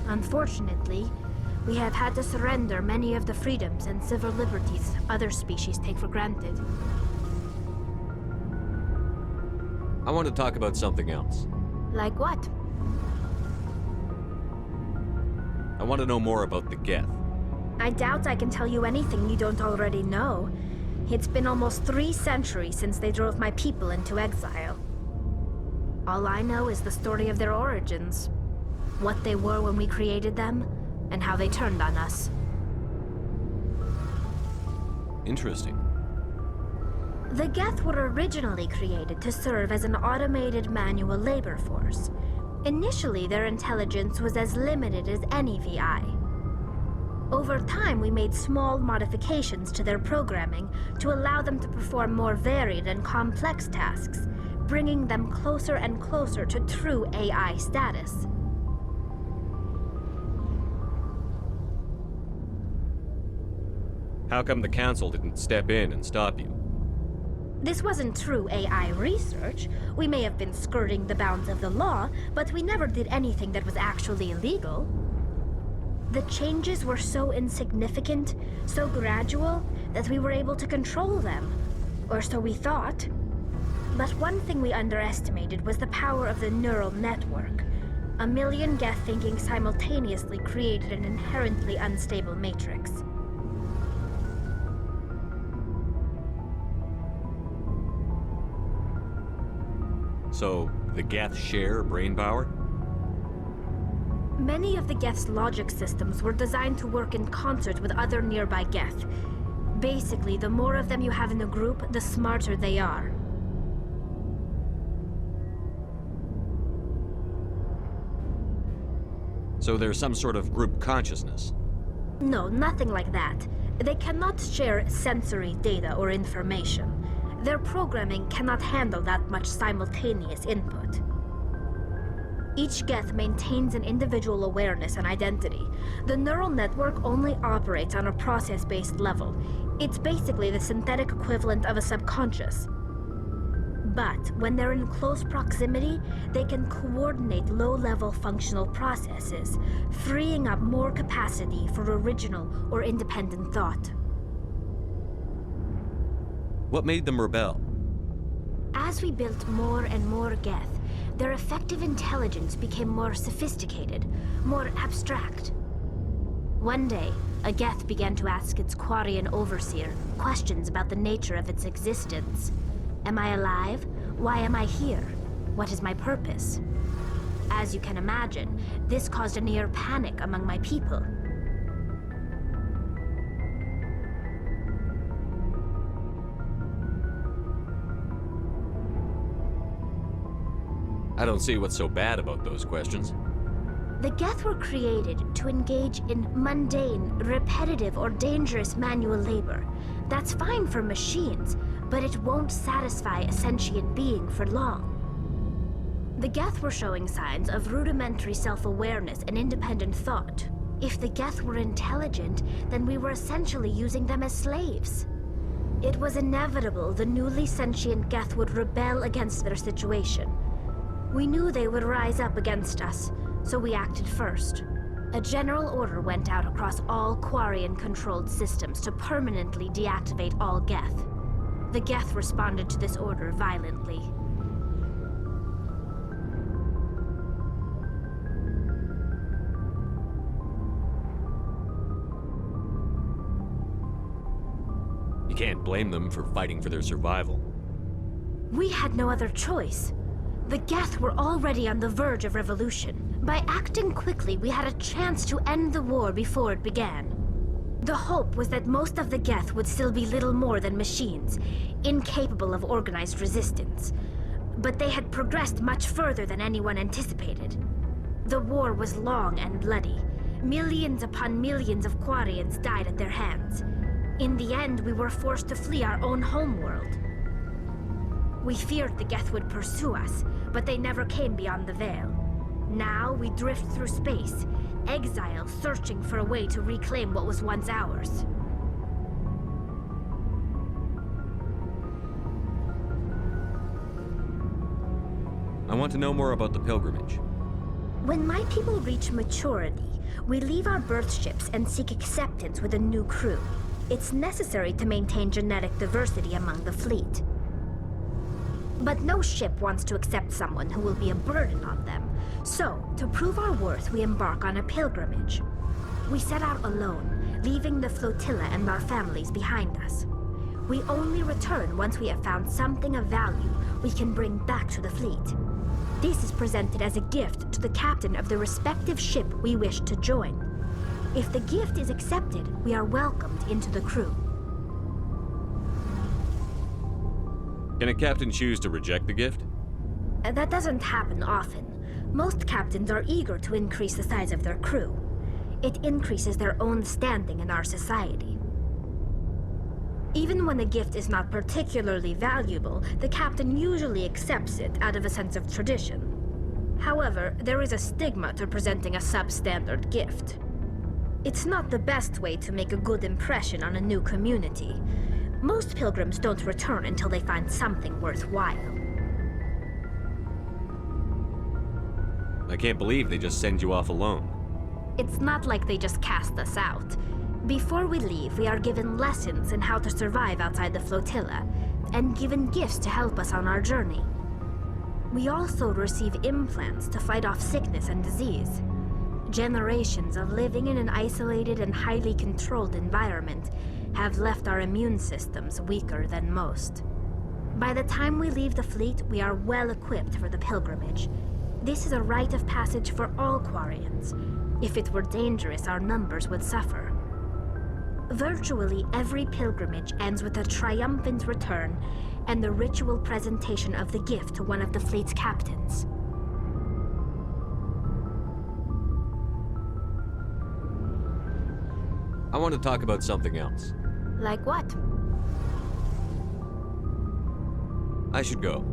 Unfortunately, we have had to surrender many of the freedoms and civil liberties other species take for granted. I want to talk about something else. Like what? I want to know more about the Geth. I doubt I can tell you anything you don't already know. It's been almost 3 centuries since they drove my people into exile. All I know is the story of their origins. What they were when we created them, and how they turned on us. Interesting. The Geth were originally created to serve as an automated manual labor force. Initially, their intelligence was as limited as any VI. Over time, we made small modifications to their programming to allow them to perform more varied and complex tasks, bringing them closer and closer to true AI status. How come the Council didn't step in and stop you? This wasn't true AI research. We may have been skirting the bounds of the law, but we never did anything that was actually illegal. The changes were so insignificant, so gradual, that we were able to control them. Or so we thought. But one thing we underestimated was the power of the neural network. 1 million Geth thinking simultaneously created an inherently unstable matrix. So, the Geth share brain power? Many of the Geth's logic systems were designed to work in concert with other nearby Geth. Basically, the more of them you have in the group, the smarter they are. So there's some sort of group consciousness? No, nothing like that. They cannot share sensory data or information. Their programming cannot handle that much simultaneous input. Each Geth maintains an individual awareness and identity. The neural network only operates on a process-based level. It's basically the synthetic equivalent of a subconscious. But when they're in close proximity, they can coordinate low-level functional processes, freeing up more capacity for original or independent thought. What made them rebel? As we built more and more Geth, their effective intelligence became more sophisticated, more abstract. One day, a Geth began to ask its Quarian overseer questions about the nature of its existence. Am I alive? Why am I here? What is my purpose? As you can imagine, this caused a near panic among my people. I don't see what's so bad about those questions. The Geth were created to engage in mundane, repetitive, or dangerous manual labor. That's fine for machines, but it won't satisfy a sentient being for long. The Geth were showing signs of rudimentary self-awareness and independent thought. If the Geth were intelligent, then we were essentially using them as slaves. It was inevitable the newly sentient Geth would rebel against their situation. We knew they would rise up against us, so we acted first. A general order went out across all Quarian-controlled systems to permanently deactivate all Geth. The Geth responded to this order violently. You can't blame them for fighting for their survival. We had no other choice. The Geth were already on the verge of revolution. By acting quickly, we had a chance to end the war before it began. The hope was that most of the Geth would still be little more than machines, incapable of organized resistance. But they had progressed much further than anyone anticipated. The war was long and bloody. Millions upon millions of Quarians died at their hands. In the end, we were forced to flee our own homeworld. We feared the Geth would pursue us, but they never came beyond the Veil. Now we drift through space, exile searching for a way to reclaim what was once ours. I want to know more about the pilgrimage. When my people reach maturity, we leave our birth ships and seek acceptance with a new crew. It's necessary to maintain genetic diversity among the fleet. But no ship wants to accept someone who will be a burden on them. So, to prove our worth, we embark on a pilgrimage. We set out alone, leaving the flotilla and our families behind us. We only return once we have found something of value we can bring back to the fleet. This is presented as a gift to the captain of the respective ship we wish to join. If the gift is accepted, we are welcomed into the crew. Can a captain choose to reject the gift? That doesn't happen often. Most captains are eager to increase the size of their crew. It increases their own standing in our society. Even when a gift is not particularly valuable, the captain usually accepts it out of a sense of tradition. However, there is a stigma to presenting a substandard gift. It's not the best way to make a good impression on a new community. Most pilgrims don't return until they find something worthwhile. I can't believe they just send you off alone. It's not like they just cast us out. Before we leave, we are given lessons in how to survive outside the flotilla, and given gifts to help us on our journey. We also receive implants to fight off sickness and disease. Generations of living in an isolated and highly controlled environment have left our immune systems weaker than most. By the time we leave the fleet, we are well equipped for the pilgrimage. This is a rite of passage for all Quarians. If it were dangerous, our numbers would suffer. Virtually every pilgrimage ends with a triumphant return and the ritual presentation of the gift to one of the fleet's captains. I want to talk about something else. Like what? I should go.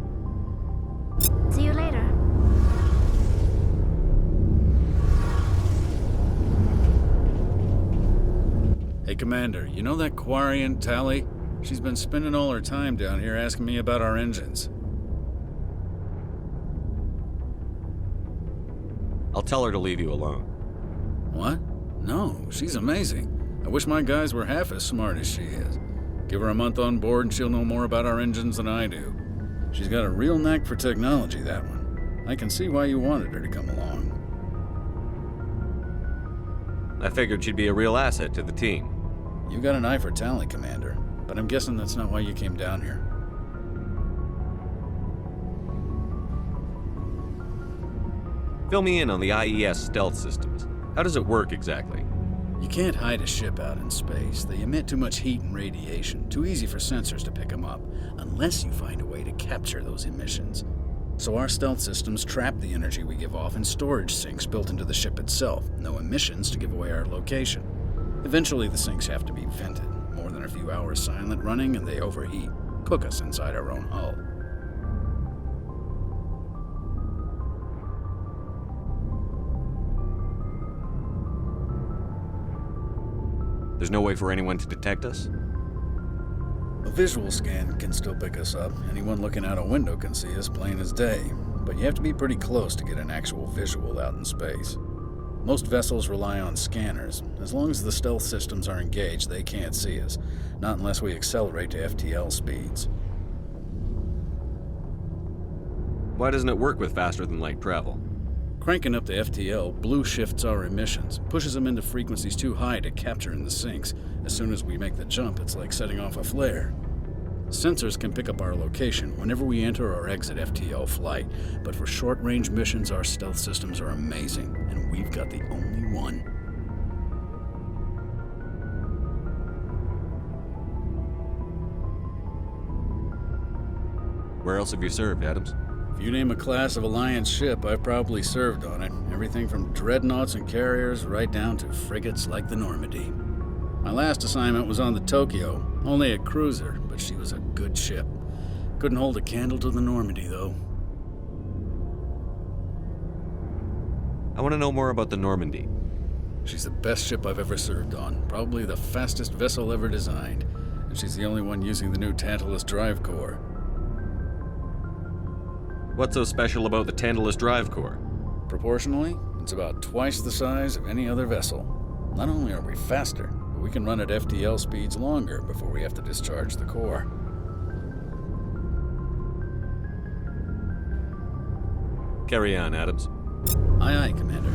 See you later. Hey, Commander, you know that Quarian, Tally? She's been spending all her time down here asking me about our engines. I'll tell her to leave you alone. What? No, she's amazing. I wish my guys were half as smart as she is. Give her a month on board and she'll know more about our engines than I do. She's got a real knack for technology, that one. I can see why you wanted her to come along. I figured she'd be a real asset to the team. You got an eye for talent, Commander, but I'm guessing that's not why you came down here. Fill me in on the IES stealth systems. How does it work exactly? You can't hide a ship out in space. They emit too much heat and radiation, too easy for sensors to pick them up, unless you find a way to capture those emissions. So our stealth systems trap the energy we give off in storage sinks built into the ship itself. No emissions to give away our location. Eventually the sinks have to be vented. More than a few hours silent running and they overheat. Cook us inside our own hull. There's no way for anyone to detect us? A visual scan can still pick us up. Anyone looking out a window can see us plain as day. But you have to be pretty close to get an actual visual out in space. Most vessels rely on scanners. As long as the stealth systems are engaged, they can't see us. Not unless we accelerate to FTL speeds. Why doesn't it work with faster-than-light travel? Cranking up the FTL blue shifts our emissions, pushes them into frequencies too high to capture in the sinks. As soon as we make the jump, it's like setting off a flare. Sensors can pick up our location whenever we enter or exit FTL flight, but for short-range missions, our stealth systems are amazing, and we've got the only one. Where else have you served, Adams? If you name a class of Alliance ship, I've probably served on it. Everything from dreadnoughts and carriers right down to frigates like the Normandy. My last assignment was on the Tokyo, only a cruiser, but she was a good ship. Couldn't hold a candle to the Normandy, though. I want to know more about the Normandy. She's the best ship I've ever served on, probably the fastest vessel ever designed, and she's the only one using the new Tantalus drive core. What's so special about the Tantalus drive core? Proportionally, it's about twice the size of any other vessel. Not only are we faster, but we can run at FTL speeds longer before we have to discharge the core. Carry on, Adams. Aye, aye, Commander.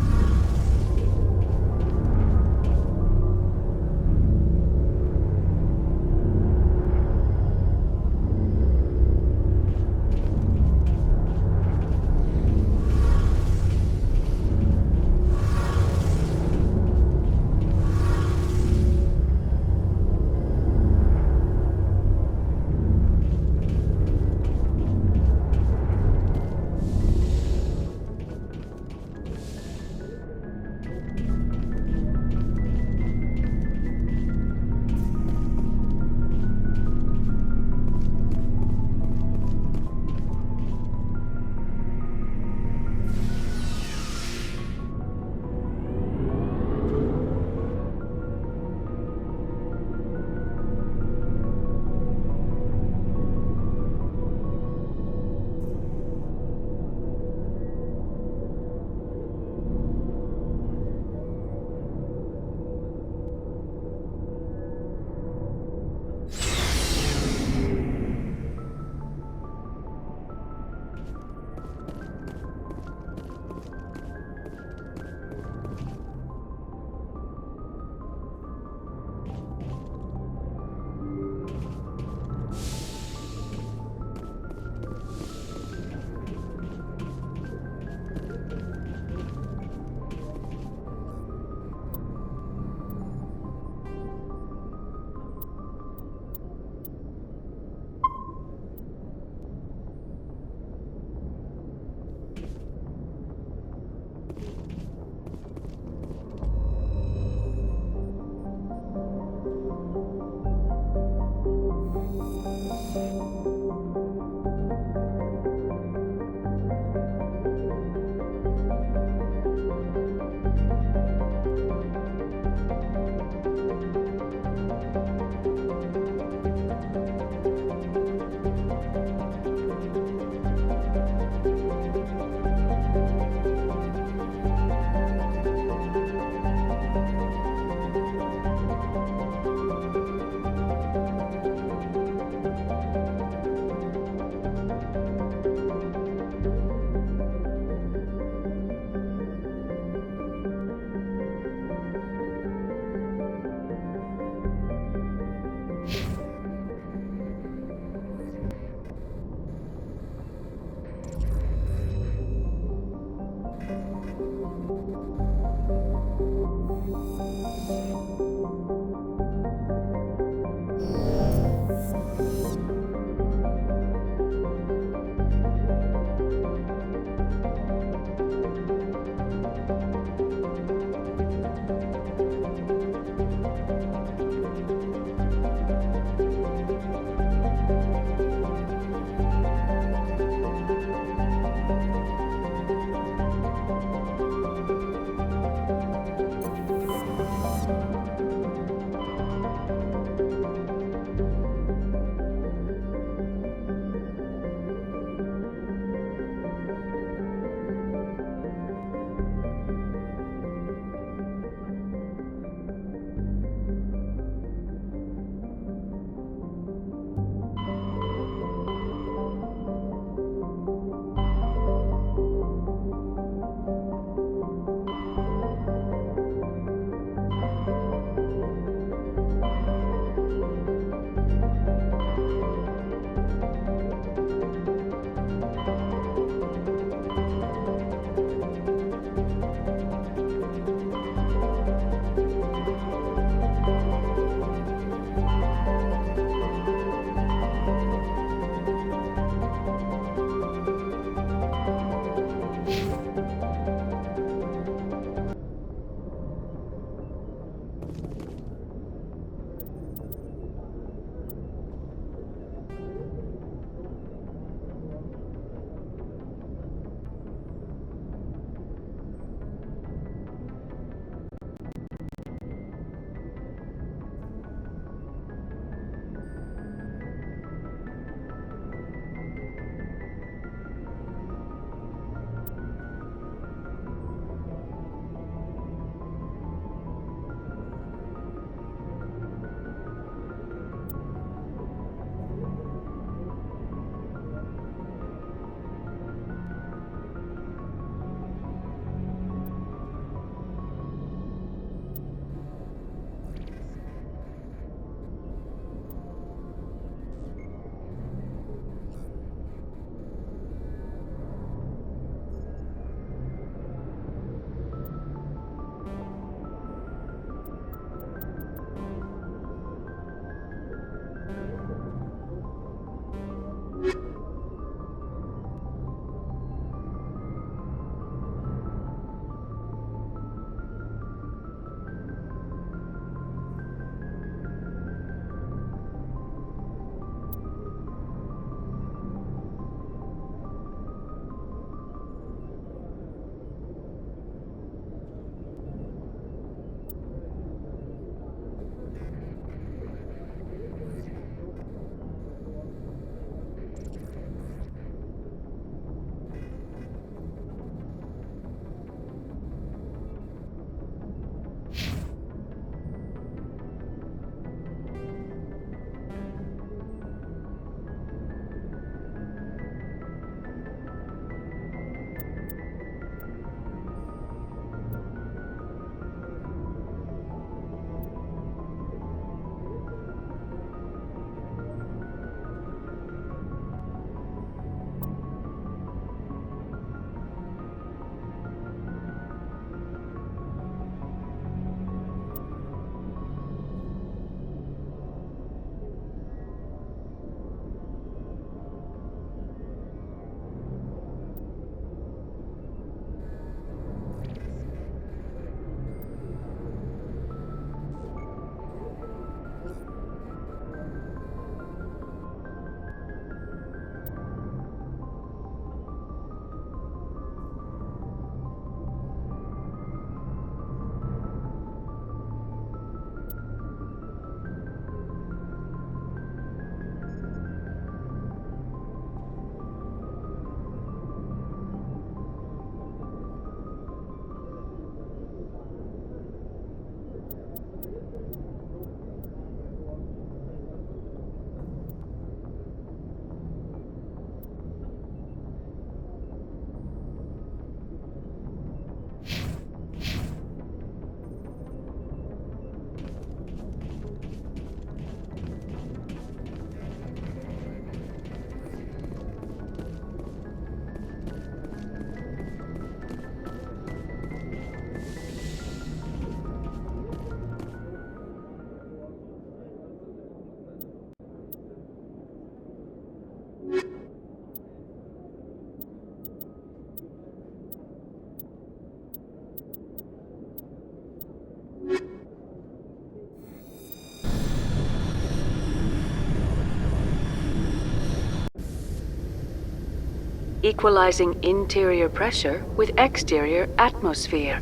Equalizing interior pressure with exterior atmosphere.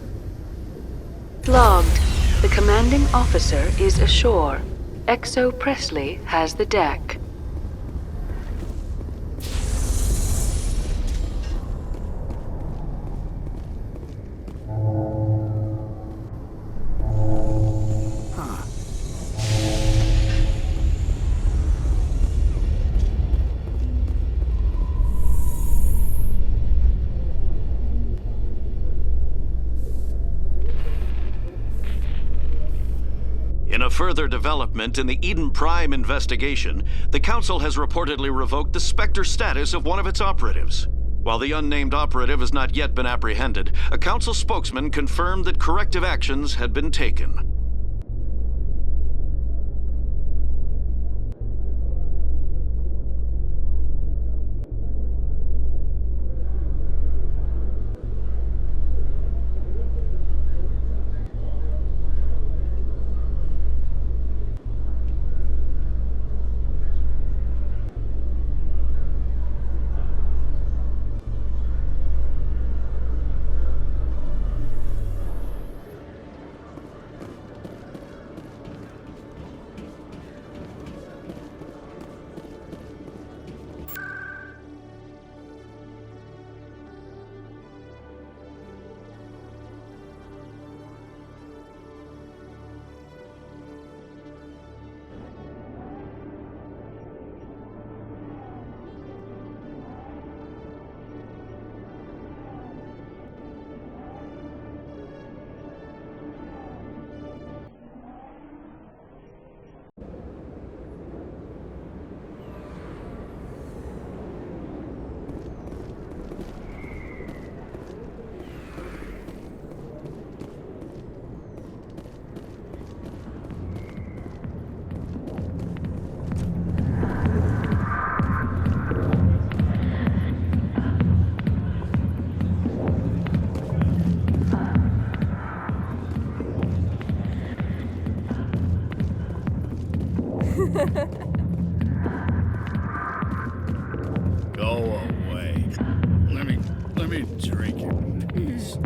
Logged. The commanding officer is ashore. Exo Presley has the deck. In a further development in the Eden Prime investigation, the Council has reportedly revoked the Spectre status of one of its operatives. While the unnamed operative has not yet been apprehended, a Council spokesman confirmed that corrective actions had been taken. Go away. Let me drink your piece.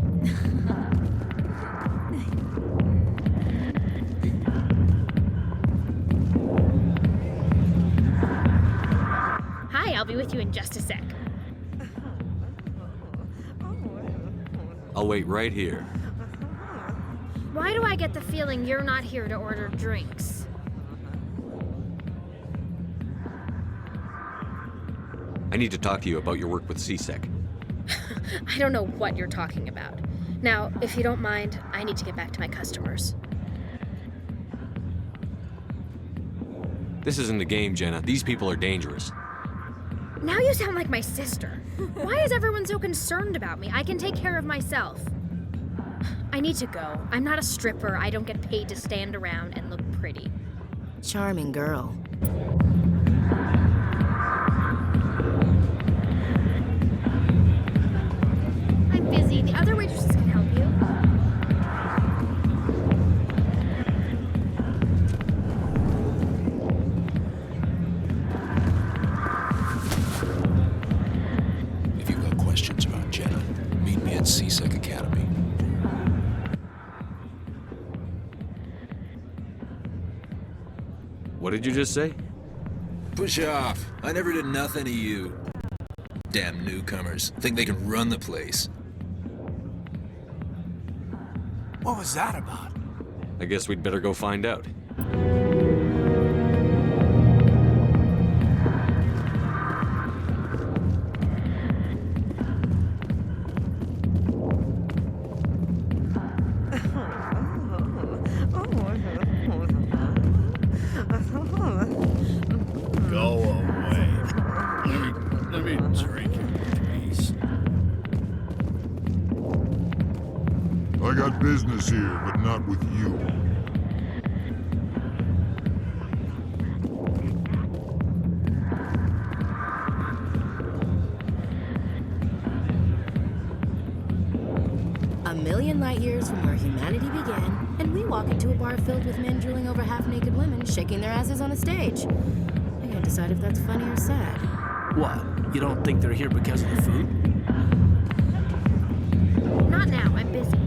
Hi, I'll be with you in just a sec. I'll wait right here. Why do I get the feeling you're not here to order drinks? I need to talk to you about your work with CSEC. I don't know what you're talking about. Now, if you don't mind, I need to get back to my customers. This isn't a game, Jenna. These people are dangerous. Now you sound like my sister. Why is everyone so concerned about me? I can take care of myself. I need to go. I'm not a stripper. I don't get paid to stand around and look pretty. Charming girl. I'm busy. The other waitresses can help you. If you've got questions about Jenna, meet me at CSEC Academy. What did you just say? Push off. I never did nothing to you. Damn newcomers. Think they can run the place. What was that about? I guess we'd better go find out. Go away. Let me drink your piece. I got business here, but not with you. A million light years from where humanity began, and we walk into a bar filled with men drooling over half-naked women, shaking their asses on a stage. I can't decide if that's funny or sad. What? You don't think they're here because of the food? Not now, I'm busy.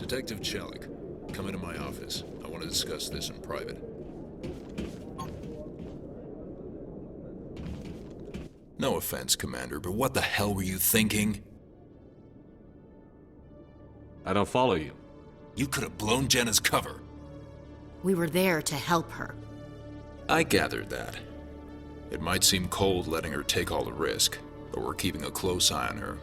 Detective Chelik, come into my office. I want to discuss this in private. No offense, Commander, but what the hell were you thinking? I don't follow you. You could have blown Jenna's cover. We were there to help her. I gathered that. It might seem cold letting her take all the risk, but we're keeping a close eye on her.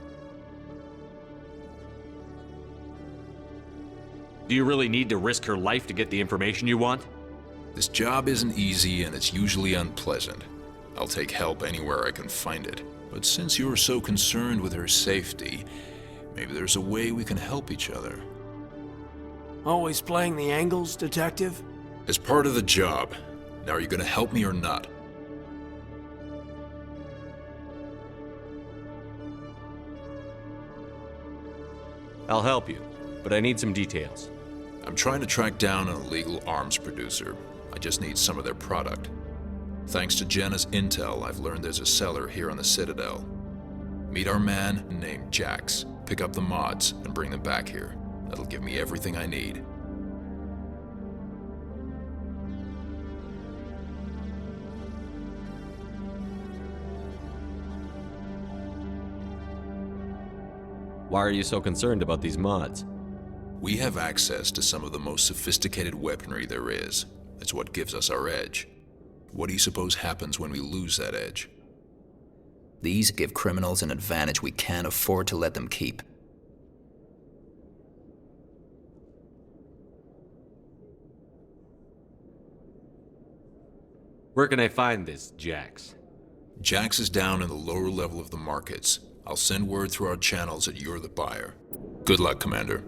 Do you really need to risk her life to get the information you want? This job isn't easy and it's usually unpleasant. I'll take help anywhere I can find it. But since you're so concerned with her safety, maybe there's a way we can help each other. Always playing the angles, Detective? As part of the job. Now are you gonna help me or not? I'll help you, but I need some details. I'm trying to track down an illegal arms producer. I just need some of their product. Thanks to Jenna's intel, I've learned there's a seller here on the Citadel. Meet our man named Jax, pick up the mods, and bring them back here. That'll give me everything I need. Why are you so concerned about these mods? We have access to some of the most sophisticated weaponry there is. It's what gives us our edge. What do you suppose happens when we lose that edge? These give criminals an advantage we can't afford to let them keep. Where can I find this Jax? Jax is down in the lower level of the markets. I'll send word through our channels that you're the buyer. Good luck, Commander.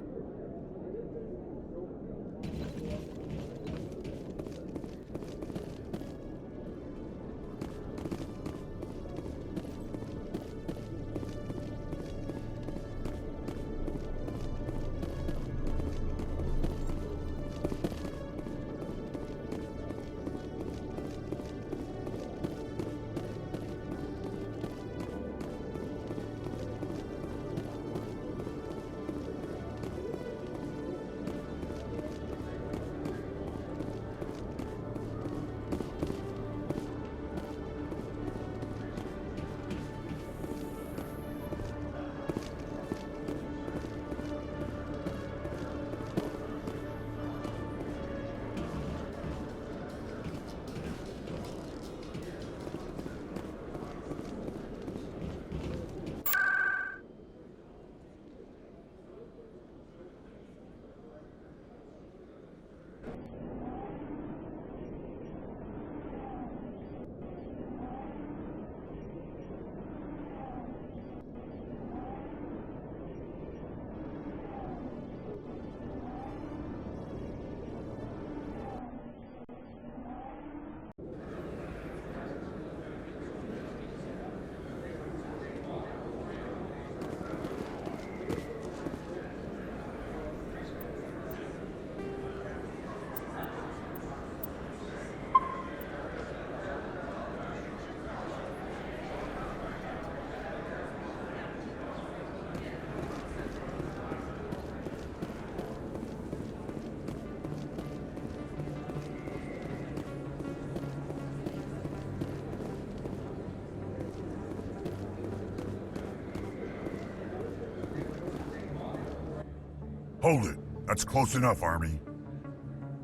Hold it. That's close enough, Army.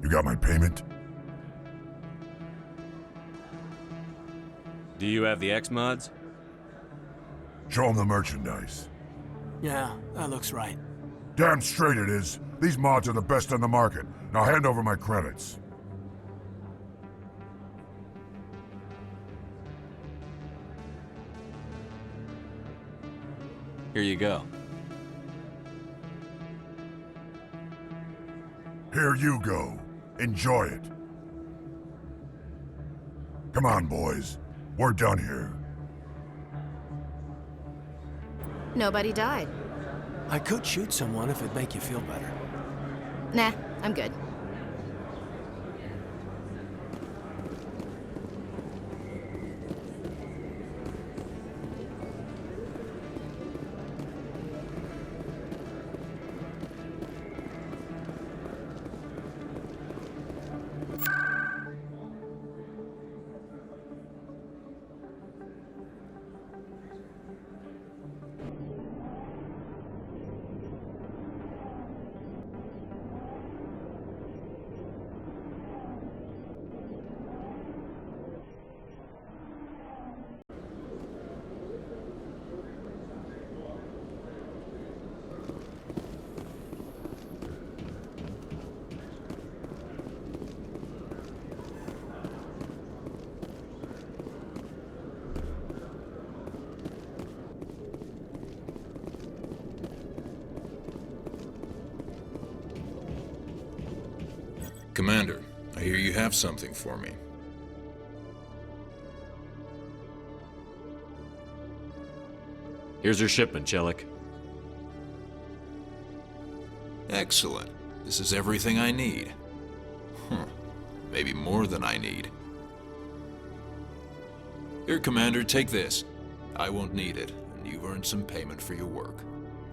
You got my payment? Do you have the X mods? Show them the merchandise. Yeah, that looks right. Damn straight it is. These mods are the best on the market. Now hand over my credits. Here you go. Here you go. Enjoy it. Come on, boys. We're done here. Nobody died. I could shoot someone if it'd make you feel better. Nah, I'm good. Commander, I hear you have something for me. Here's your shipment, Chelik. Excellent. This is everything I need. Maybe more than I need. Here, Commander, take this. I won't need it, and you've earned some payment for your work.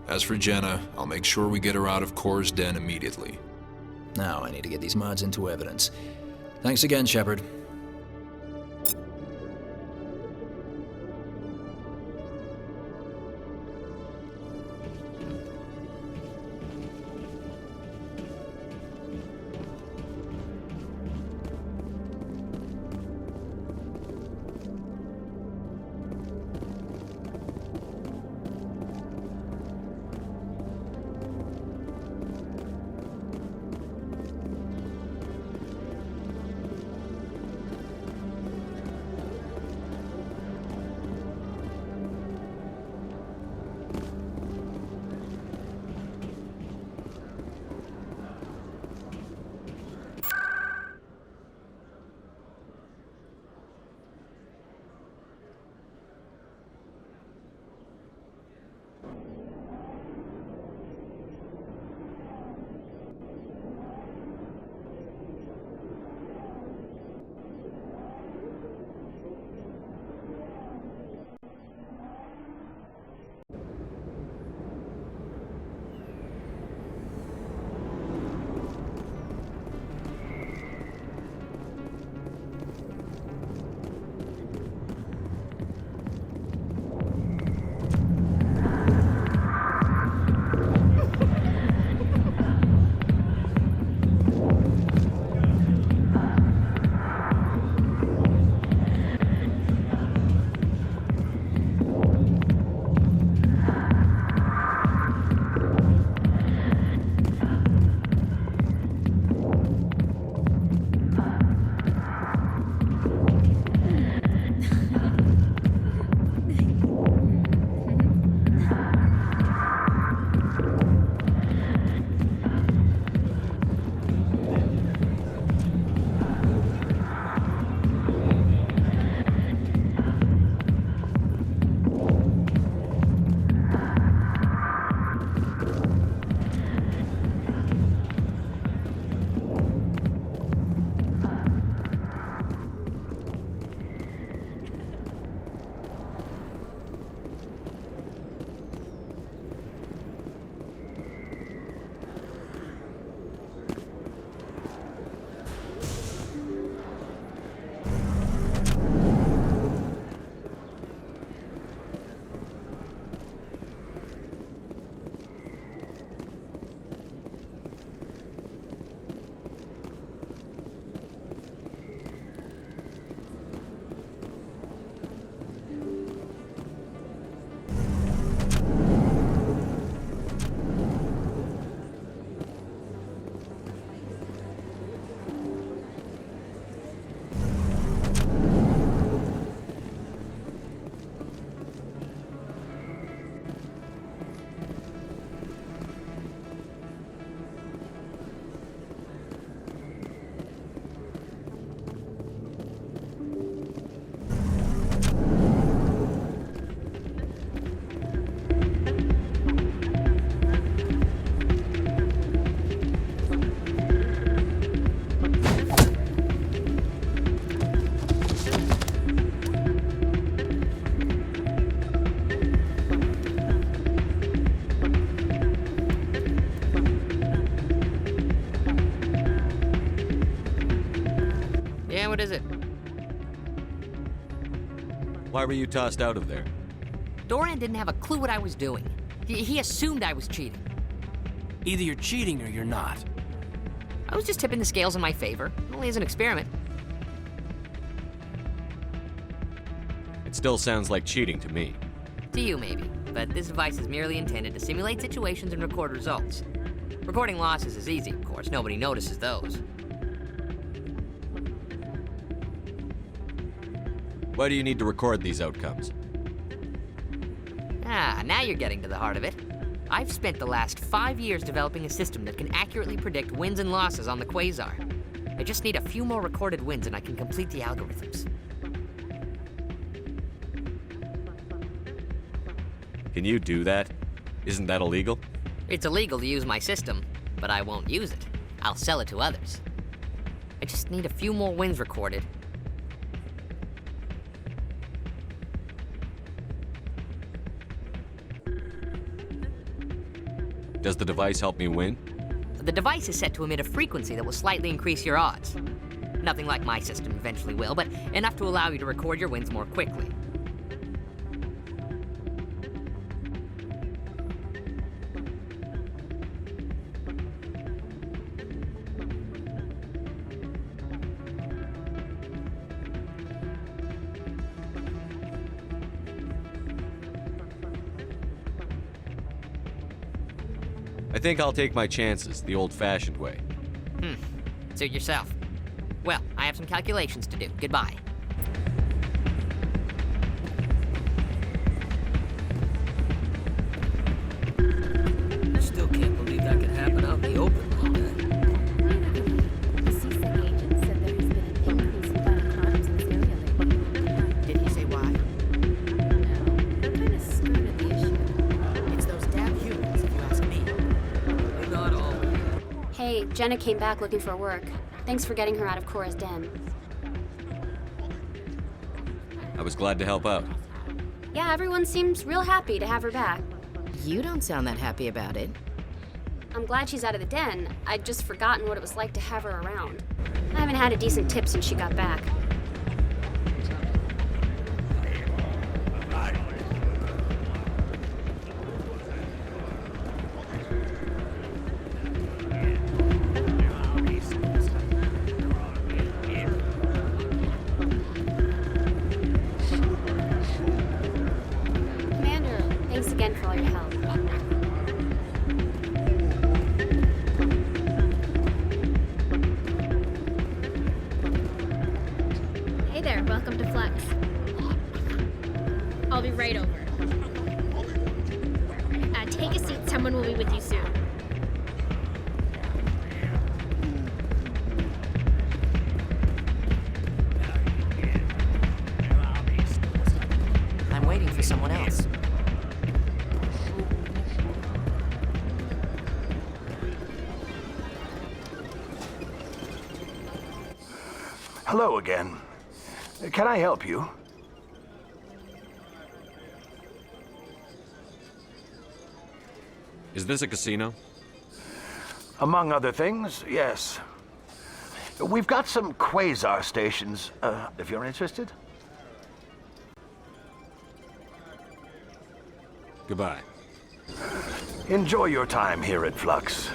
As for Jenna, I'll make sure we get her out of Kor's den immediately. Now I need to get these mods into evidence. Thanks again, Shepard. What is it? Why were you tossed out of there? Doran didn't have a clue what I was doing. He assumed I was cheating. Either you're cheating or you're not. I was just tipping the scales in my favor, only as an experiment. It still sounds like cheating to me. To you, maybe, but this device is merely intended to simulate situations and record results. Recording losses is easy, of course. Nobody notices those. Why do you need to record these outcomes? Ah, now you're getting to the heart of it. I've spent the last 5 years developing a system that can accurately predict wins and losses on the quasar. I just need a few more recorded wins and I can complete the algorithms. Can you do that? Isn't that illegal? It's illegal to use my system, but I won't use it. I'll sell it to others. I just need a few more wins recorded. Does the device help me win? The device is set to emit a frequency that will slightly increase your odds. Nothing like my system eventually will, but enough to allow you to record your wins more quickly. I think I'll take my chances the old-fashioned way. Suit yourself. Well, I have some calculations to do. Goodbye. I still can't believe that could happen out in the open like that. The CSEC agent said there has been an increase in violent crimes in this area lately. Did he say why? No, they kind of skirted the issue. It's those damn humans, if you ask me. They're not all. Hey, Jenna came back looking for work. Thanks for getting her out of Cora's den. I was glad to help out. Yeah, everyone seems real happy to have her back. You don't sound that happy about it. I'm glad she's out of the den. I'd just forgotten what it was like to have her around. I haven't had a decent tip since she got back. Commander, thanks again for all your help. Hey there, welcome to Flux. I'll be right over. Take a seat, someone will be with you soon. I'm waiting for someone else. Hello again. Can I help you? Is this a casino? Among other things, yes. We've got some quasar stations, if you're interested. Goodbye. Enjoy your time here at Flux.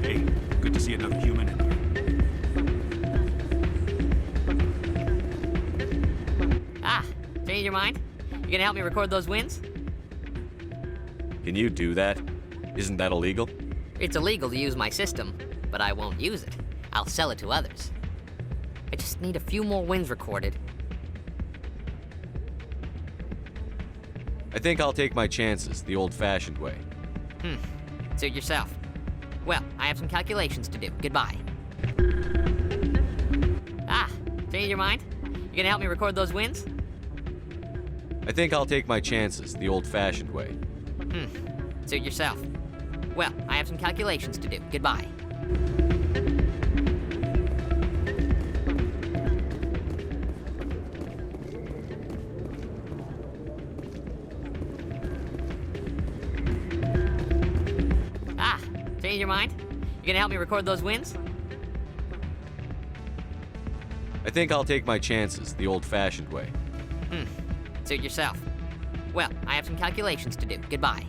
Hey, good to see another human in here. Ah, change your mind? You gonna help me record those wins? Can you do that? Isn't that illegal? It's illegal to use my system, but I won't use it. I'll sell it to others. I just need a few more wins recorded. I think I'll take my chances the old-fashioned way. Suit yourself. Well, I have some calculations to do. Goodbye. Ah, change your mind? You gonna help me record those wins? I think I'll take my chances the old-fashioned way. Suit yourself. Well, I have some calculations to do. Goodbye. change your mind? You gonna help me record those wins? I think I'll take my chances the old-fashioned way. Suit yourself. Well, I have some calculations to do. Goodbye.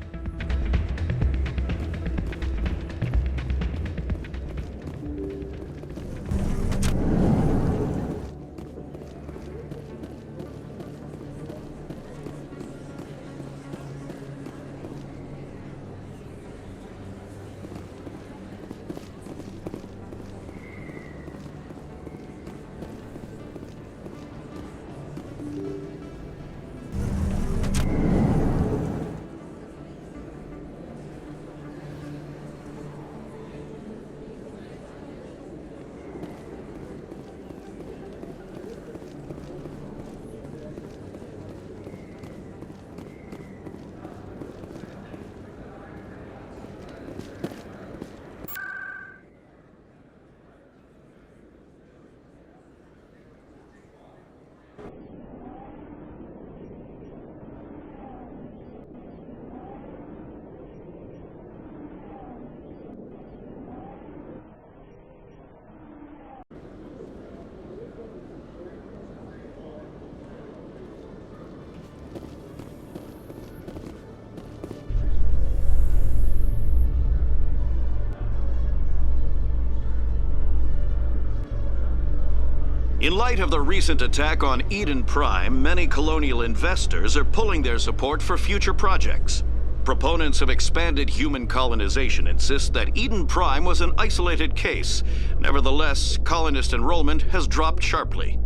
In light of the recent attack on Eden Prime, many colonial investors are pulling their support for future projects. Proponents of expanded human colonization insist that Eden Prime was an isolated case. Nevertheless, colonist enrollment has dropped sharply.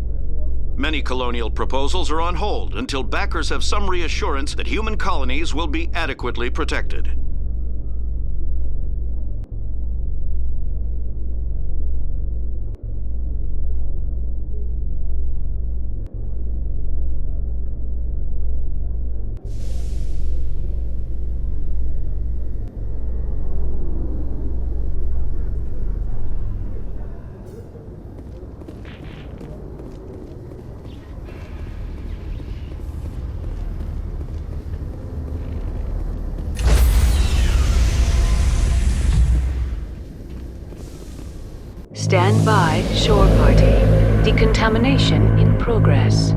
Many colonial proposals are on hold until backers have some reassurance that human colonies will be adequately protected. Stand by, shore party. Decontamination in progress.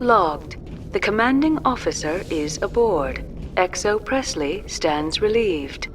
Logged. The commanding officer is aboard. XO Presley stands relieved.